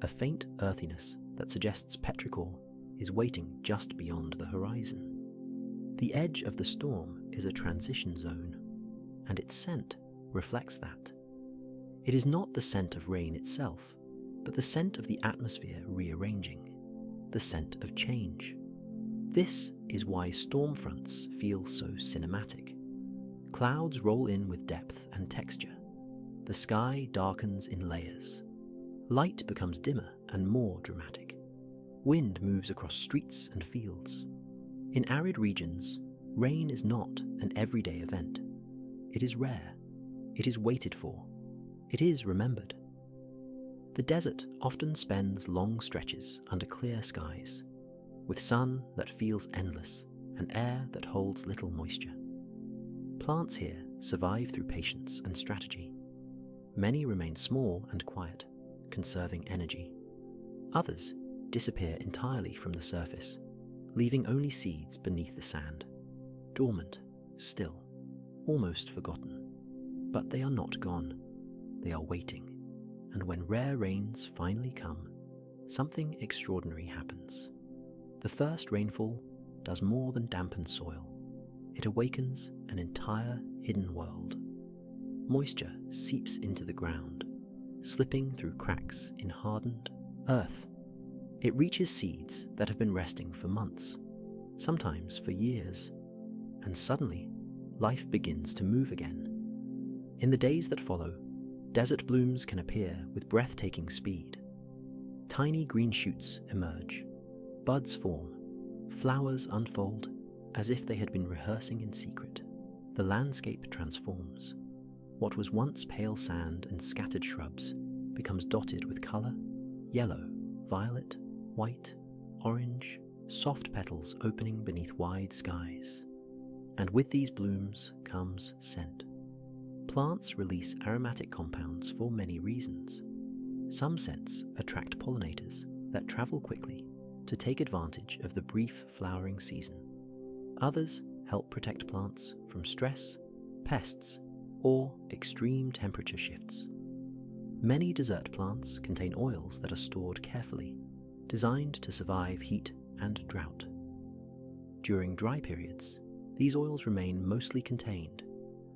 [SPEAKER 1] a faint earthiness that suggests petrichor is waiting just beyond the horizon. The edge of the storm is a transition zone, and its scent reflects that. It is not the scent of rain itself, but the scent of the atmosphere rearranging, the scent of change. This is why storm fronts feel so cinematic. Clouds roll in with depth and texture. The sky darkens in layers. Light becomes dimmer and more dramatic. Wind moves across streets and fields. In arid regions, rain is not an everyday event. It is rare. It is waited for. It is remembered. The desert often spends long stretches under clear skies, with sun that feels endless and air that holds little moisture. Plants here survive through patience and strategy. Many remain small and quiet, conserving energy. Others disappear entirely from the surface, leaving only seeds beneath the sand, dormant, still, almost forgotten. But they are not gone. They are waiting. And when rare rains finally come, something extraordinary happens. The first rainfall does more than dampen soil. It awakens an entire hidden world. Moisture seeps into the ground, slipping through cracks in hardened earth. It reaches seeds that have been resting for months, sometimes for years, and suddenly life begins to move again. In the days that follow, desert blooms can appear with breathtaking speed. Tiny green shoots emerge, buds form, flowers unfold as if they had been rehearsing in secret. The landscape transforms. What was once pale sand and scattered shrubs becomes dotted with colour: yellow, violet, white, orange, soft petals opening beneath wide skies. And with these blooms comes scent. Plants release aromatic compounds for many reasons. Some scents attract pollinators that travel quickly to take advantage of the brief flowering season. Others help protect plants from stress, pests, or extreme temperature shifts. Many desert plants contain oils that are stored carefully, designed to survive heat and drought. During dry periods, these oils remain mostly contained,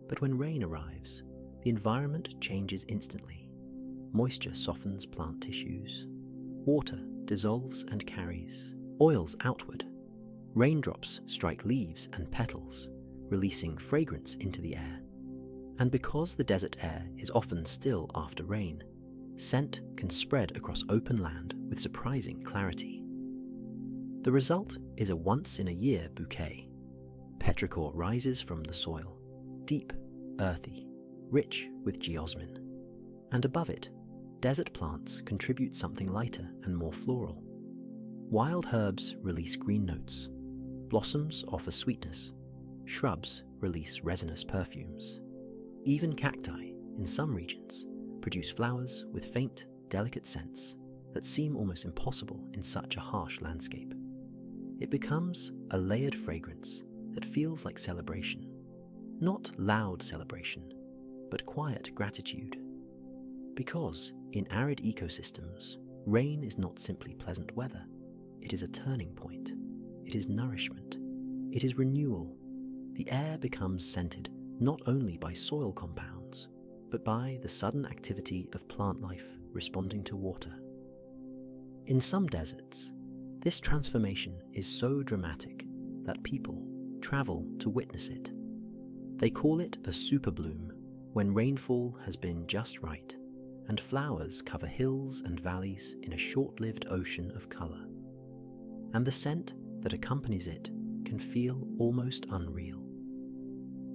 [SPEAKER 1] but when rain arrives, the environment changes instantly. Moisture softens plant tissues. Water dissolves and carries oils outward. Raindrops strike leaves and petals, releasing fragrance into the air. And because the desert air is often still after rain, scent can spread across open land with surprising clarity. The result is a once-in-a-year bouquet. Petrichor rises from the soil, deep, earthy, rich with geosmin. And above it, desert plants contribute something lighter and more floral. Wild herbs release green notes. Blossoms offer sweetness. Shrubs release resinous perfumes. Even cacti, in some regions, produce flowers with faint, delicate scents that seem almost impossible in such a harsh landscape. It becomes a layered fragrance that feels like celebration. Not loud celebration, but quiet gratitude. Because in arid ecosystems, rain is not simply pleasant weather. It is a turning point. It is nourishment. It is renewal. The air becomes scented not only by soil compounds, but by the sudden activity of plant life responding to water. In some deserts, This transformation is so dramatic that people travel to witness it. They call it a superbloom when rainfall has been just right and flowers cover hills and valleys in a short-lived ocean of colour. And the scent that accompanies it can feel almost unreal,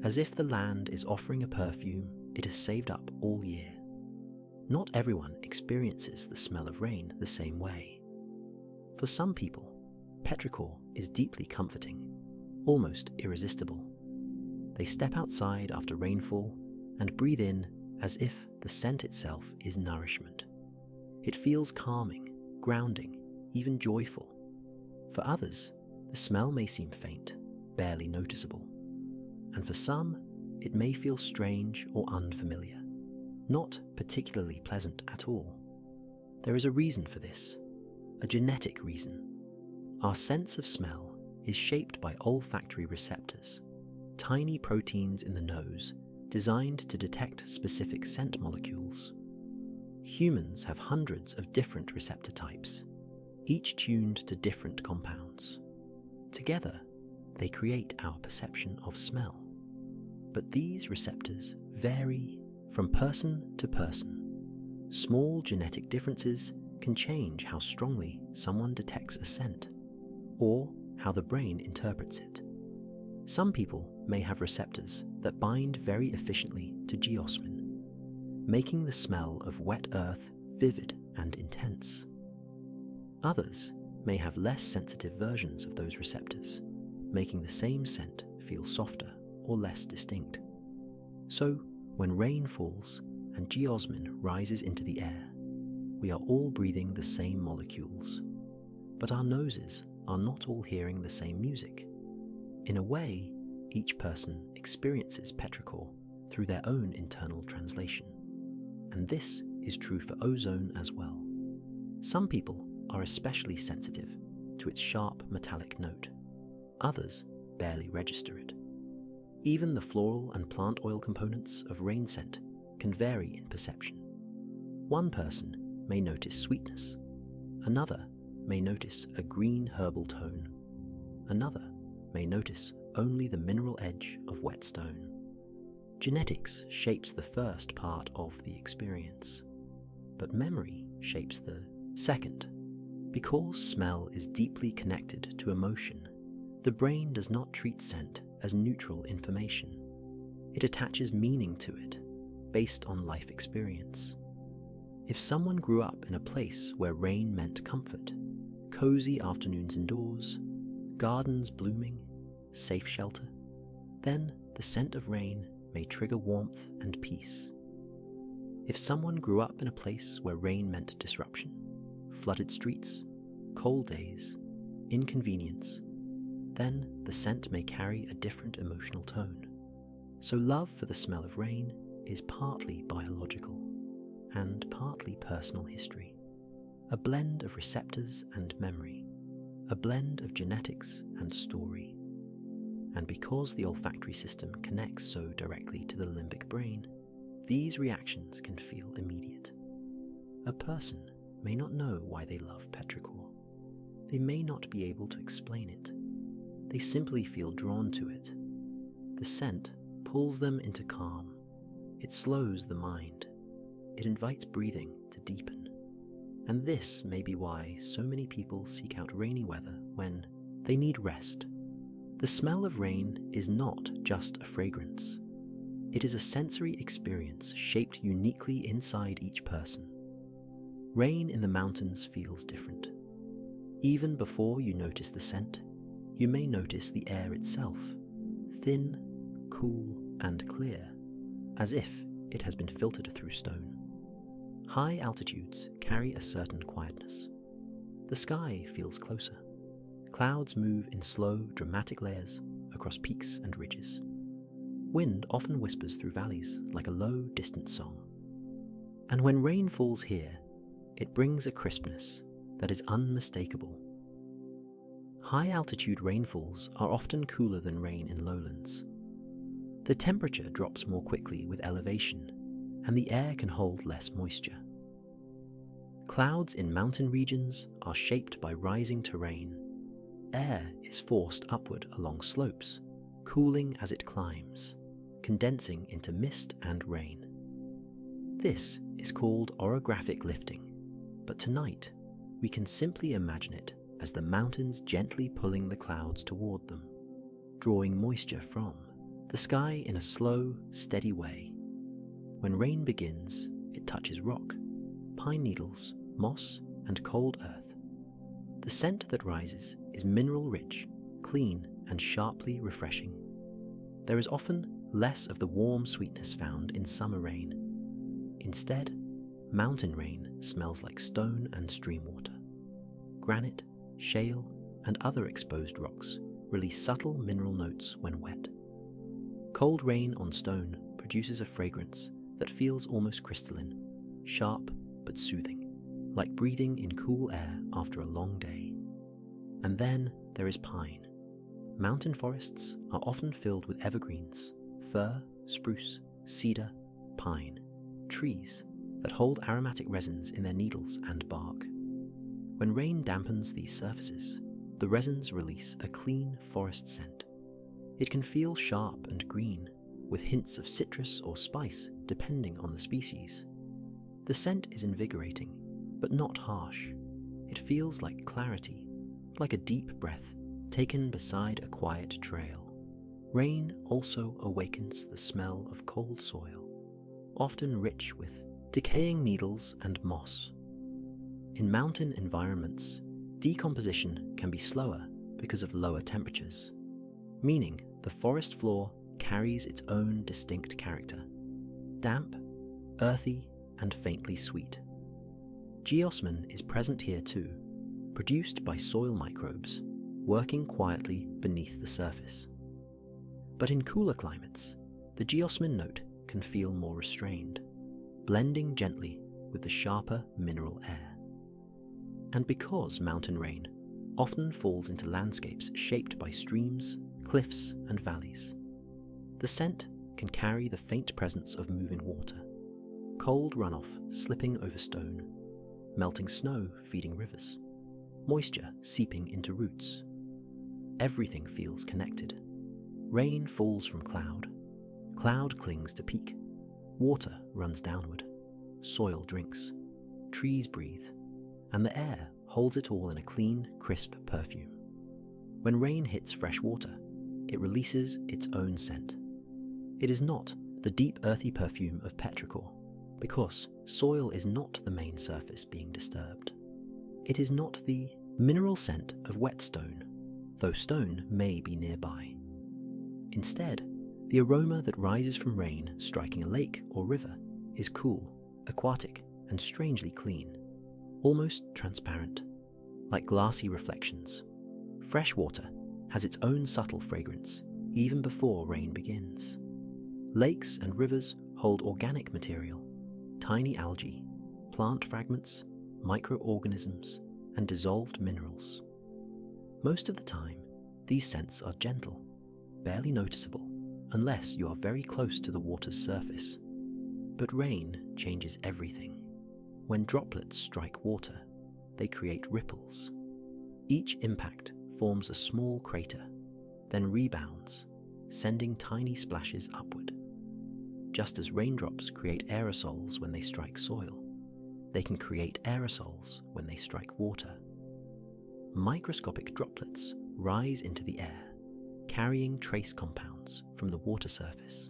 [SPEAKER 1] as if the land is offering a perfume it has saved up all year. Not everyone experiences the smell of rain the same way. For some people, petrichor is deeply comforting, almost irresistible. They step outside after rainfall and breathe in as if the scent itself is nourishment. It feels calming, grounding, even joyful. For others, the smell may seem faint, barely noticeable. And for some, it may feel strange or unfamiliar, not particularly pleasant at all. There is a reason for this, a genetic reason. Our sense of smell is shaped by olfactory receptors, tiny proteins in the nose designed to detect specific scent molecules. Humans have hundreds of different receptor types, each tuned to different compounds. Together, they create our perception of smell. But these receptors vary from person to person. Small genetic differences can change how strongly someone detects a scent, or how the brain interprets it. Some people may have receptors that bind very efficiently to geosmin, making the smell of wet earth vivid and intense. Others may have less sensitive versions of those receptors, making the same scent feel softer or less distinct. So, when rain falls and geosmin rises into the air, we are all breathing the same molecules, but our noses are not all hearing the same music. In a way, each person experiences petrichor through their own internal translation. And this is true for ozone as well. Some people are especially sensitive to its sharp metallic note. Others barely register it. Even the floral and plant oil components of rain scent can vary in perception. One person may notice sweetness. Another may notice a green herbal tone. Another may notice only the mineral edge of wet stone. Genetics shapes the first part of the experience, but memory shapes the second. Because smell is deeply connected to emotion, the brain does not treat scent as neutral information. It attaches meaning to it, based on life experience. If someone grew up in a place where rain meant comfort, cozy afternoons indoors, gardens blooming, safe shelter, then the scent of rain may trigger warmth and peace. If someone grew up in a place where rain meant disruption, flooded streets, cold days, inconvenience, then the scent may carry a different emotional tone. So love for the smell of rain is partly biological and partly personal history, a blend of receptors and memory, a blend of genetics and story. And because the olfactory system connects so directly to the limbic brain, these reactions can feel immediate. A person may not know why they love petrichor. They may not be able to explain it. They simply feel drawn to it. The scent pulls them into calm. It slows the mind. It invites breathing to deepen. And this may be why so many people seek out rainy weather when they need rest. The smell of rain is not just a fragrance. It is a sensory experience shaped uniquely inside each person. Rain in the mountains feels different. Even before you notice the scent, you may notice the air itself, thin, cool, and clear, as if it has been filtered through stone. High altitudes carry a certain quietness. The sky feels closer. Clouds move in slow, dramatic layers across peaks and ridges. Wind often whispers through valleys like a low, distant song. And when rain falls here, it brings a crispness that is unmistakable. High-altitude rainfalls are often cooler than rain in lowlands. The temperature drops more quickly with elevation, and the air can hold less moisture. Clouds in mountain regions are shaped by rising terrain. Air is forced upward along slopes, cooling as it climbs, condensing into mist and rain. This is called orographic lifting, but tonight we can simply imagine it as the mountains gently pulling the clouds toward them, drawing moisture from the sky in a slow, steady way. When rain begins, it touches rock, pine needles, moss, and cold earth. The scent that rises is mineral-rich, clean, and sharply refreshing. There is often less of the warm sweetness found in summer rain. Instead, mountain rain smells like stone and stream water. Granite, shale, and other exposed rocks release subtle mineral notes when wet. Cold rain on stone produces a fragrance that feels almost crystalline, sharp but soothing, like breathing in cool air after a long day. And then there is pine. Mountain forests are often filled with evergreens, fir, spruce, cedar, pine, trees that hold aromatic resins in their needles and bark. When rain dampens these surfaces, the resins release a clean forest scent. It can feel sharp and green, with hints of citrus or spice depending on the species. The scent is invigorating, but not harsh. It feels like clarity, like a deep breath taken beside a quiet trail. Rain also awakens the smell of cold soil, often rich with decaying needles and moss. In mountain environments, decomposition can be slower because of lower temperatures, meaning the forest floor carries its own distinct character: damp, earthy, and faintly sweet. Geosmin is present here too, produced by soil microbes, working quietly beneath the surface. But in cooler climates, the geosmin note can feel more restrained, blending gently with the sharper mineral air. And because mountain rain often falls into landscapes shaped by streams, cliffs, and valleys, the scent can carry the faint presence of moving water, cold runoff slipping over stone, melting snow feeding rivers, moisture seeping into roots. Everything feels connected. Rain falls from cloud. Cloud clings to peak. Water runs downward. Soil drinks. Trees breathe. And the air holds it all in a clean, crisp perfume. When rain hits fresh water, it releases its own scent. It is not the deep earthy perfume of petrichor, because soil is not the main surface being disturbed. It is not the mineral scent of whetstone, though stone may be nearby. Instead, the aroma that rises from rain striking a lake or river is cool, aquatic, and strangely clean, almost transparent, like glassy reflections. Fresh water has its own subtle fragrance even before rain begins. Lakes and rivers hold organic material, tiny algae, plant fragments, microorganisms, and dissolved minerals. Most of the time, these scents are gentle, barely noticeable, unless you are very close to the water's surface. But rain changes everything. When droplets strike water, they create ripples. Each impact forms a small crater, then rebounds, sending tiny splashes upward. Just as raindrops create aerosols when they strike soil, they can create aerosols when they strike water. Microscopic droplets rise into the air, carrying trace compounds from the water surface.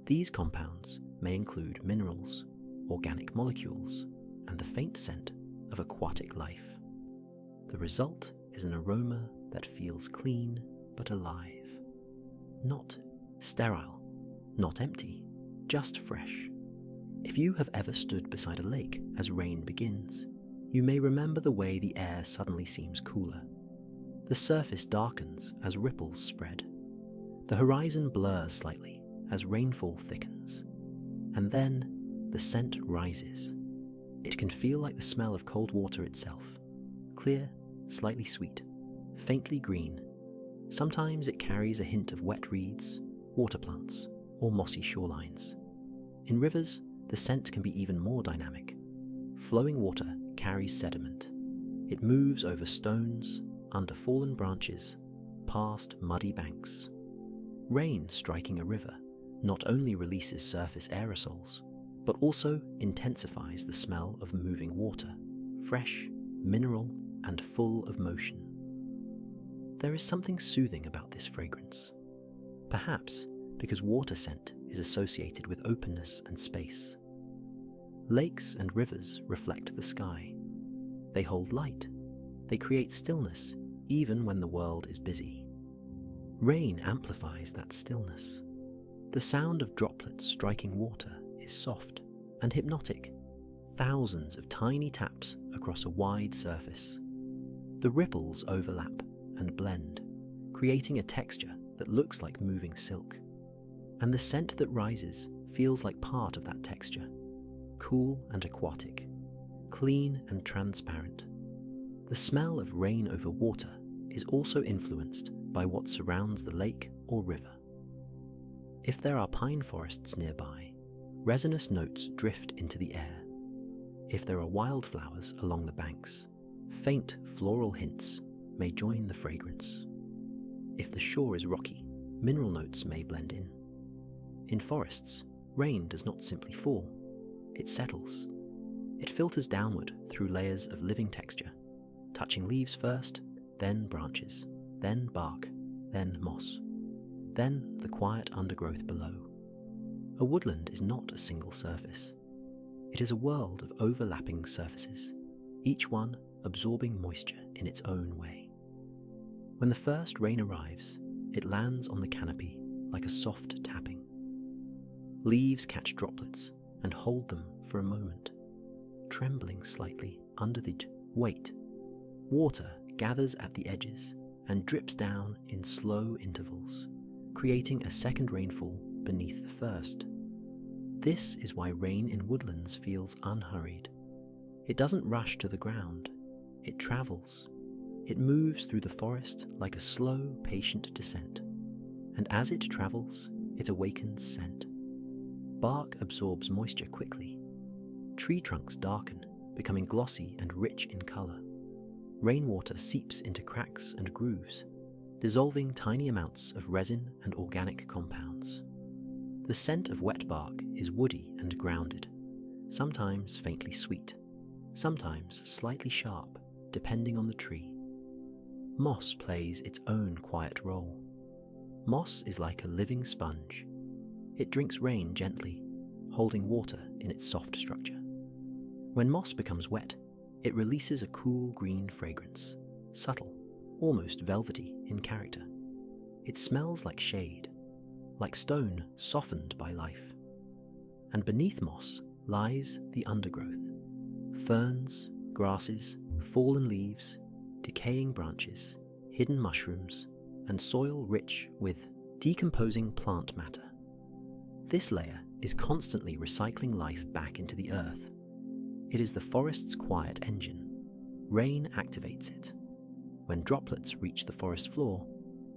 [SPEAKER 1] These compounds may include minerals, organic molecules, and the faint scent of aquatic life. The result is an aroma that feels clean but alive. Not sterile, not empty, just fresh. If you have ever stood beside a lake as rain begins, you may remember the way the air suddenly seems cooler. The surface darkens as ripples spread. The horizon blurs slightly as rainfall thickens. And then the scent rises. It can feel like the smell of cold water itself. Clear, slightly sweet, faintly green. Sometimes it carries a hint of wet reeds, water plants, or mossy shorelines. In rivers, the scent can be even more dynamic. flowing water carries sediment. It moves over stones, under fallen branches, past muddy banks. Rain striking a river not only releases surface aerosols, but also intensifies the smell of moving water, fresh, mineral, and full of motion. There is something soothing about this fragrance, perhaps because water scent is associated with openness and space. Lakes and rivers reflect the sky. They hold light. They create stillness even when the world is busy. Rain amplifies that stillness. The sound of droplets striking water is soft and hypnotic, thousands of tiny taps across a wide surface. The ripples overlap and blend, creating a texture that looks like moving silk. And the scent that rises feels like part of that texture, cool and aquatic, clean and transparent. The smell of rain over water is also influenced by what surrounds the lake or river. If there are pine forests nearby, resinous notes drift into the air. If there are wildflowers along the banks, faint floral hints may join the fragrance. If the shore is rocky, mineral notes may blend in. In forests, rain does not simply fall, it settles. It filters downward through layers of living texture, touching leaves first, then branches, then bark, then moss, then the quiet undergrowth below. A woodland is not a single surface. It is a world of overlapping surfaces, each one absorbing moisture in its own way. When the first rain arrives, it lands on the canopy like a soft tapping. Leaves catch droplets and hold them for a moment, trembling slightly under the weight. Water gathers at the edges and drips down in slow intervals, creating a second rainfall beneath the first. This is why rain in woodlands feels unhurried. It doesn't rush to the ground, it travels. It moves through the forest like a slow, patient descent, and as it travels, it awakens scent. Bark absorbs moisture quickly. Tree trunks darken, becoming glossy and rich in color. Rainwater seeps into cracks and grooves, dissolving tiny amounts of resin and organic compounds. The scent of wet bark is woody and grounded, sometimes faintly sweet, sometimes slightly sharp, depending on the tree. Moss plays its own quiet role. Moss is like a living sponge. It drinks rain gently, holding water in its soft structure. When moss becomes wet, it releases a cool green fragrance, subtle, almost velvety in character. It smells like shade, like stone softened by life. And beneath moss lies the undergrowth. Ferns, grasses, fallen leaves, decaying branches, hidden mushrooms, and soil rich with decomposing plant matter. This layer is constantly recycling life back into the earth. It is the forest's quiet engine. Rain activates it. When droplets reach the forest floor,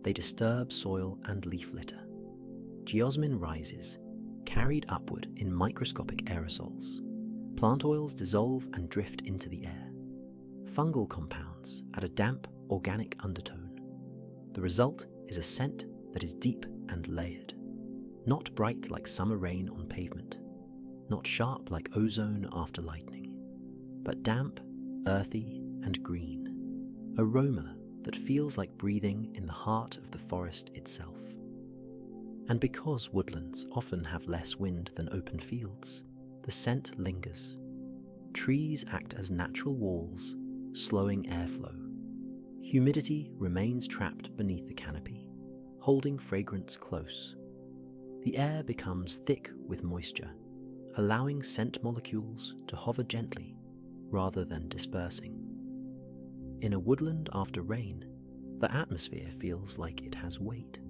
[SPEAKER 1] they disturb soil and leaf litter. Geosmin rises, carried upward in microscopic aerosols. Plant oils dissolve and drift into the air. Fungal compounds add a damp, organic undertone. The result is a scent that is deep and layered. Not bright like summer rain on pavement, not sharp like ozone after lightning, but damp, earthy, and green. Aroma that feels like breathing in the heart of the forest itself. And because woodlands often have less wind than open fields, the scent lingers. Trees act as natural walls, slowing airflow. Humidity remains trapped beneath the canopy, holding fragrance close. The air becomes thick with moisture, allowing scent molecules to hover gently rather than dispersing. In a woodland after rain, the atmosphere feels like it has weight.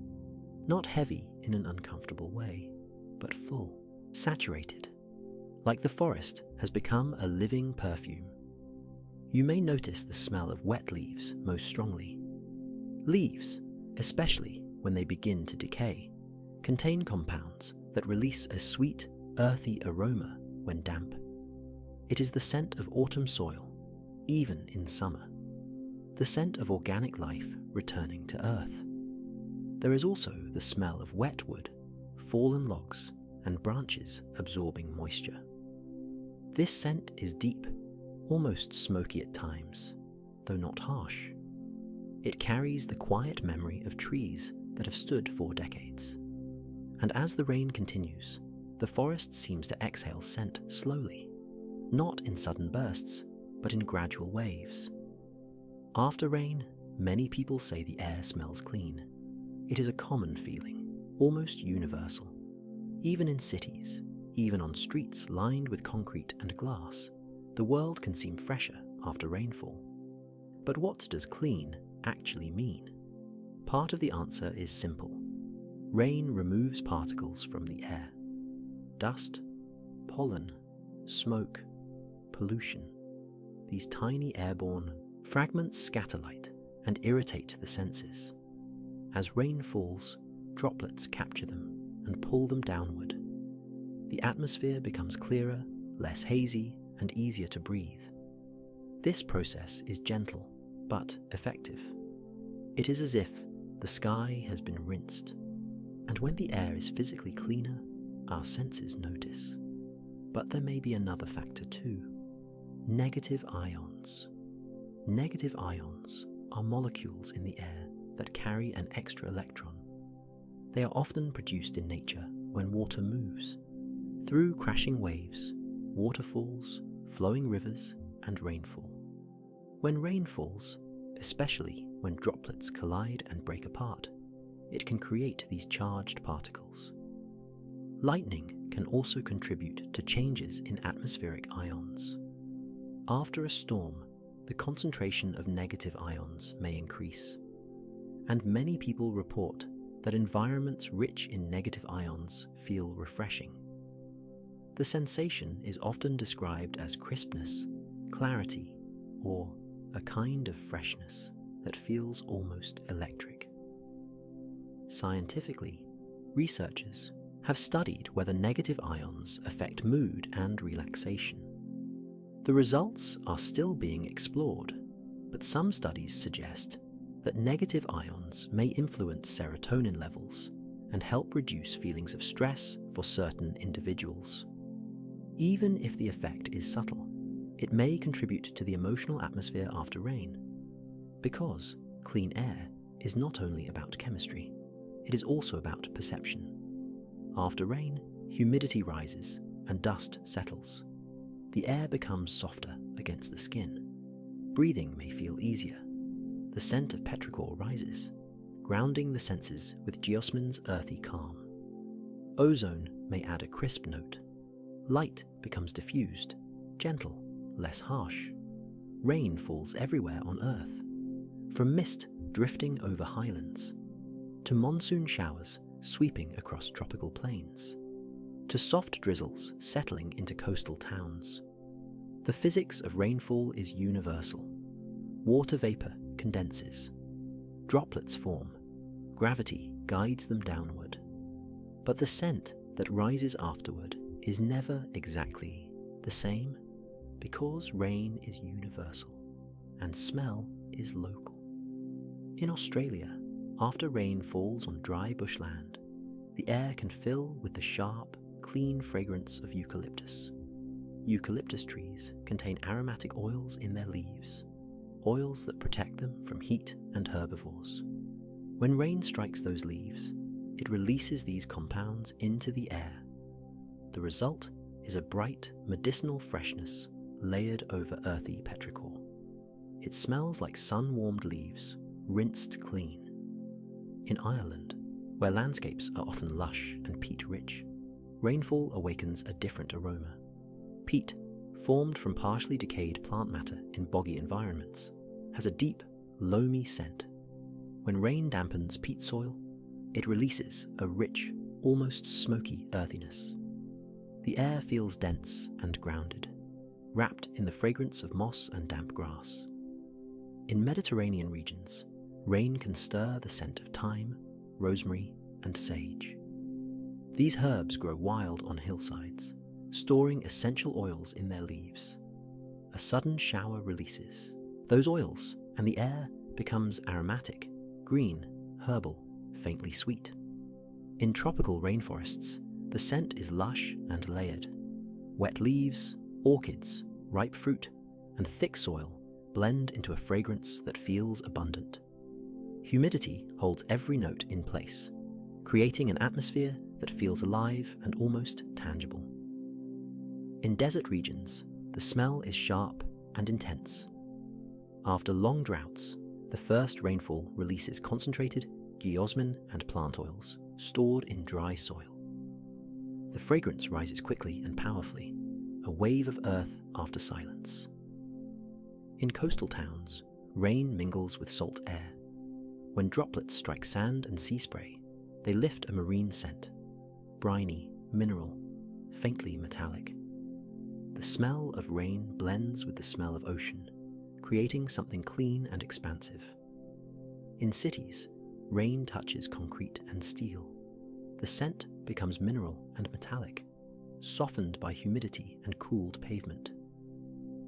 [SPEAKER 1] Not heavy in an uncomfortable way, but full, saturated, like the forest has become a living perfume. You may notice the smell of wet leaves most strongly. Leaves, especially when they begin to decay, contain compounds that release a sweet, earthy aroma when damp. It is the scent of autumn soil, even in summer. The scent of organic life returning to earth. There is also the smell of wet wood, fallen logs, and branches absorbing moisture. This scent is deep, almost smoky at times, though not harsh. It carries the quiet memory of trees that have stood for decades. And as the rain continues, the forest seems to exhale scent slowly, not in sudden bursts, but in gradual waves. After rain, many people say the air smells clean. It is a common feeling, almost universal. Even in cities, even on streets lined with concrete and glass, the world can seem fresher after rainfall. But what does clean actually mean? Part of the answer is simple. Rain removes particles from the air. Dust, pollen, smoke, pollution. These tiny airborne fragments scatter light and irritate the senses. As rain falls, droplets capture them and pull them downward. The atmosphere becomes clearer, less hazy, and easier to breathe. This process is gentle, but effective. It is as if the sky has been rinsed, and when the air is physically cleaner, our senses notice. But there may be another factor too. Negative ions. Negative ions are molecules in the air that carry an extra electron. They are often produced in nature when water moves, through crashing waves, waterfalls, flowing rivers, and rainfall. When rain falls, especially when droplets collide and break apart, it can create these charged particles. Lightning can also contribute to changes in atmospheric ions. After a storm, the concentration of negative ions may increase, and many people report that environments rich in negative ions feel refreshing. The sensation is often described as crispness, clarity, or a kind of freshness that feels almost electric. Scientifically, researchers have studied whether negative ions affect mood and relaxation. The results are still being explored, but some studies suggest that negative ions may influence serotonin levels and help reduce feelings of stress for certain individuals. Even if the effect is subtle, it may contribute to the emotional atmosphere after rain, because clean air is not only about chemistry, it is also about perception. After rain, humidity rises and dust settles. The air becomes softer against the skin. Breathing may feel easier. The scent of petrichor rises, grounding the senses with geosmin's earthy calm. Ozone may add a crisp note. Light becomes diffused, gentle, less harsh. Rain falls everywhere on Earth, from mist drifting over highlands, to monsoon showers sweeping across tropical plains, to soft drizzles settling into coastal towns. The physics of rainfall is universal. Water vapor condenses. Droplets form. Gravity guides them downward. But the scent that rises afterward is never exactly the same, because rain is universal and smell is local. In Australia, after rain falls on dry bushland, the air can fill with the sharp, clean fragrance of eucalyptus. Eucalyptus trees contain aromatic oils in their leaves, oils that protect them from heat and herbivores. When rain strikes those leaves, it releases these compounds into the air. The result is a bright, medicinal freshness layered over earthy petrichor. It smells like sun-warmed leaves, rinsed clean. In Ireland, where landscapes are often lush and peat-rich, rainfall awakens a different aroma. Peat, formed from partially decayed plant matter in boggy environments, has a deep, loamy scent. When rain dampens peat soil, it releases a rich, almost smoky earthiness. The air feels dense and grounded, wrapped in the fragrance of moss and damp grass. In Mediterranean regions, rain can stir the scent of thyme, rosemary, and sage. These herbs grow wild on hillsides, storing essential oils in their leaves. A sudden shower releases those oils, and the air becomes aromatic, green, herbal, faintly sweet. In tropical rainforests, the scent is lush and layered. Wet leaves, orchids, ripe fruit, and thick soil blend into a fragrance that feels abundant. Humidity holds every note in place, creating an atmosphere that feels alive and almost tangible. In desert regions, the smell is sharp and intense. After long droughts, the first rainfall releases concentrated geosmin and plant oils stored in dry soil. The fragrance rises quickly and powerfully, a wave of earth after silence. In coastal towns, rain mingles with salt air. When droplets strike sand and sea spray, they lift a marine scent, briny, mineral, faintly metallic. The smell of rain blends with the smell of ocean, creating something clean and expansive. In cities, rain touches concrete and steel. The scent becomes mineral and metallic, softened by humidity and cooled pavement.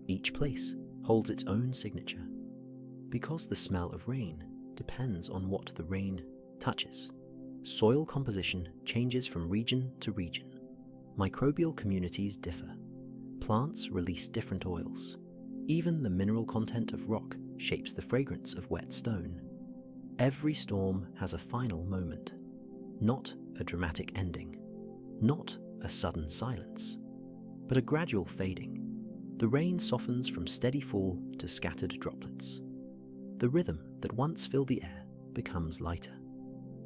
[SPEAKER 1] Each place holds its own signature. Because the smell of rain depends on what the rain touches, soil composition changes from region to region. Microbial communities differ. Plants release different oils. Even the mineral content of rock shapes the fragrance of wet stone. Every storm has a final moment, not a dramatic ending, not a sudden silence, but a gradual fading. The rain softens from steady fall to scattered droplets. The rhythm that once filled the air becomes lighter.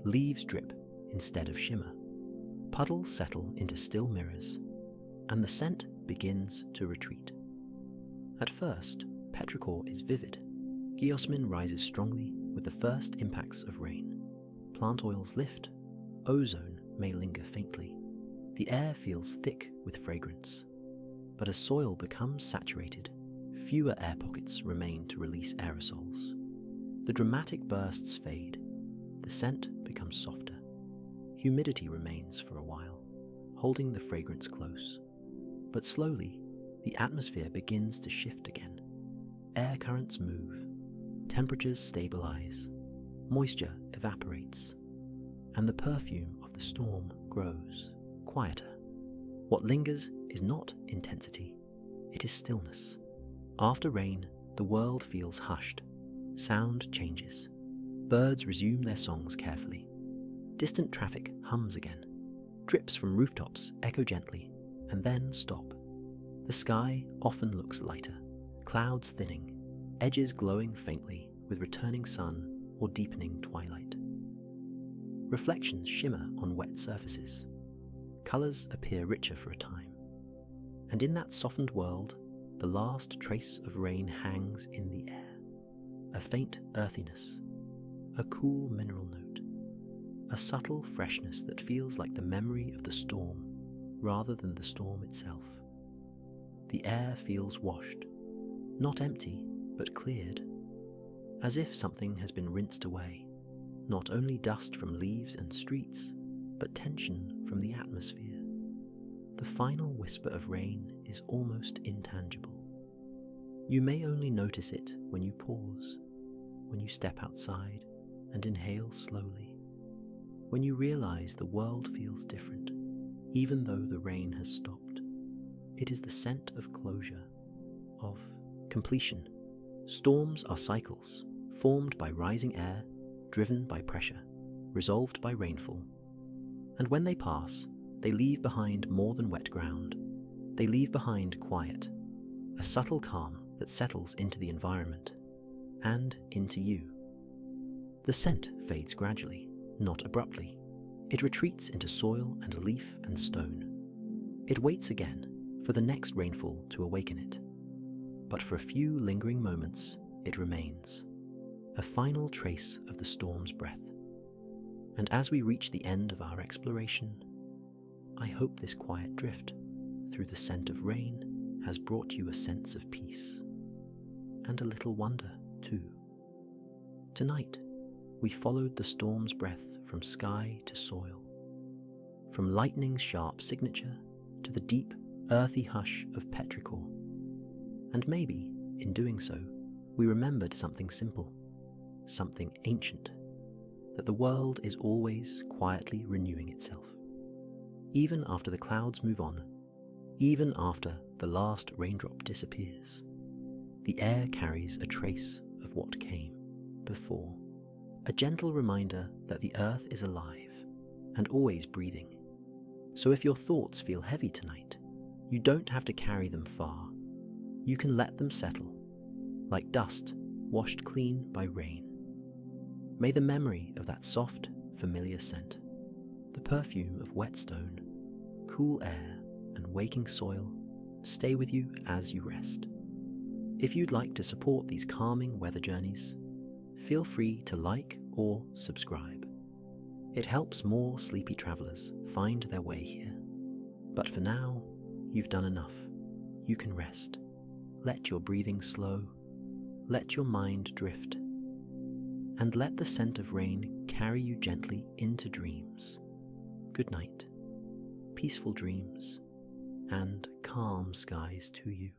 [SPEAKER 1] Leaves drip instead of shimmer. Puddles settle into still mirrors, and the scent begins to retreat. At first, petrichor is vivid. Geosmin rises strongly with the first impacts of rain. Plant oils lift. Ozone may linger faintly. The air feels thick with fragrance. But as soil becomes saturated, fewer air pockets remain to release aerosols. The dramatic bursts fade. The scent becomes softer. Humidity remains for a while, holding the fragrance close. But slowly, the atmosphere begins to shift again. Air currents move, temperatures stabilize, moisture evaporates, and the perfume of the storm grows quieter. What lingers is not intensity, it is stillness. After rain, the world feels hushed. Sound changes. Birds resume their songs carefully. Distant traffic hums again. Drips from rooftops echo gently and then stop. The sky often looks lighter, clouds thinning, edges glowing faintly with returning sun or deepening twilight. Reflections shimmer on wet surfaces. Colors appear richer for a time. And in that softened world, the last trace of rain hangs in the air. A faint earthiness, a cool mineral note, a subtle freshness that feels like the memory of the storm rather than the storm itself. The air feels washed, not empty, but cleared, as if something has been rinsed away, not only dust from leaves and streets, but tension from the atmosphere. The final whisper of rain is almost intangible. You may only notice it when you pause, when you step outside and inhale slowly, when you realize the world feels different, even though the rain has stopped. It is the scent of closure, of completion. Storms are cycles, formed by rising air, driven by pressure, resolved by rainfall. And when they pass, they leave behind more than wet ground. They leave behind quiet, a subtle calm that settles into the environment and into you. The scent fades gradually, not abruptly. It retreats into soil and leaf and stone. It waits again for the next rainfall to awaken it. But for a few lingering moments, it remains, a final trace of the storm's breath. And as we reach the end of our exploration, I hope this quiet drift through the scent of rain has brought you a sense of peace, and a little wonder too. Tonight, we followed the storm's breath from sky to soil, from lightning's sharp signature to the deep, earthy hush of petrichor. And maybe, in doing so, we remembered something simple, something ancient, that the world is always quietly renewing itself. Even after the clouds move on, even after the last raindrop disappears, the air carries a trace of what came before. A gentle reminder that the earth is alive and always breathing. So if your thoughts feel heavy tonight, you don't have to carry them far. You can let them settle, like dust washed clean by rain. May the memory of that soft, familiar scent, the perfume of wet stone, cool air, and waking soil stay with you as you rest. If you'd like to support these calming weather journeys, feel free to like or subscribe. It helps more sleepy travelers find their way here. But for now, you've done enough. You can rest. Let your breathing slow. Let your mind drift. And let the scent of rain carry you gently into dreams. Good night, peaceful dreams, and calm skies to you.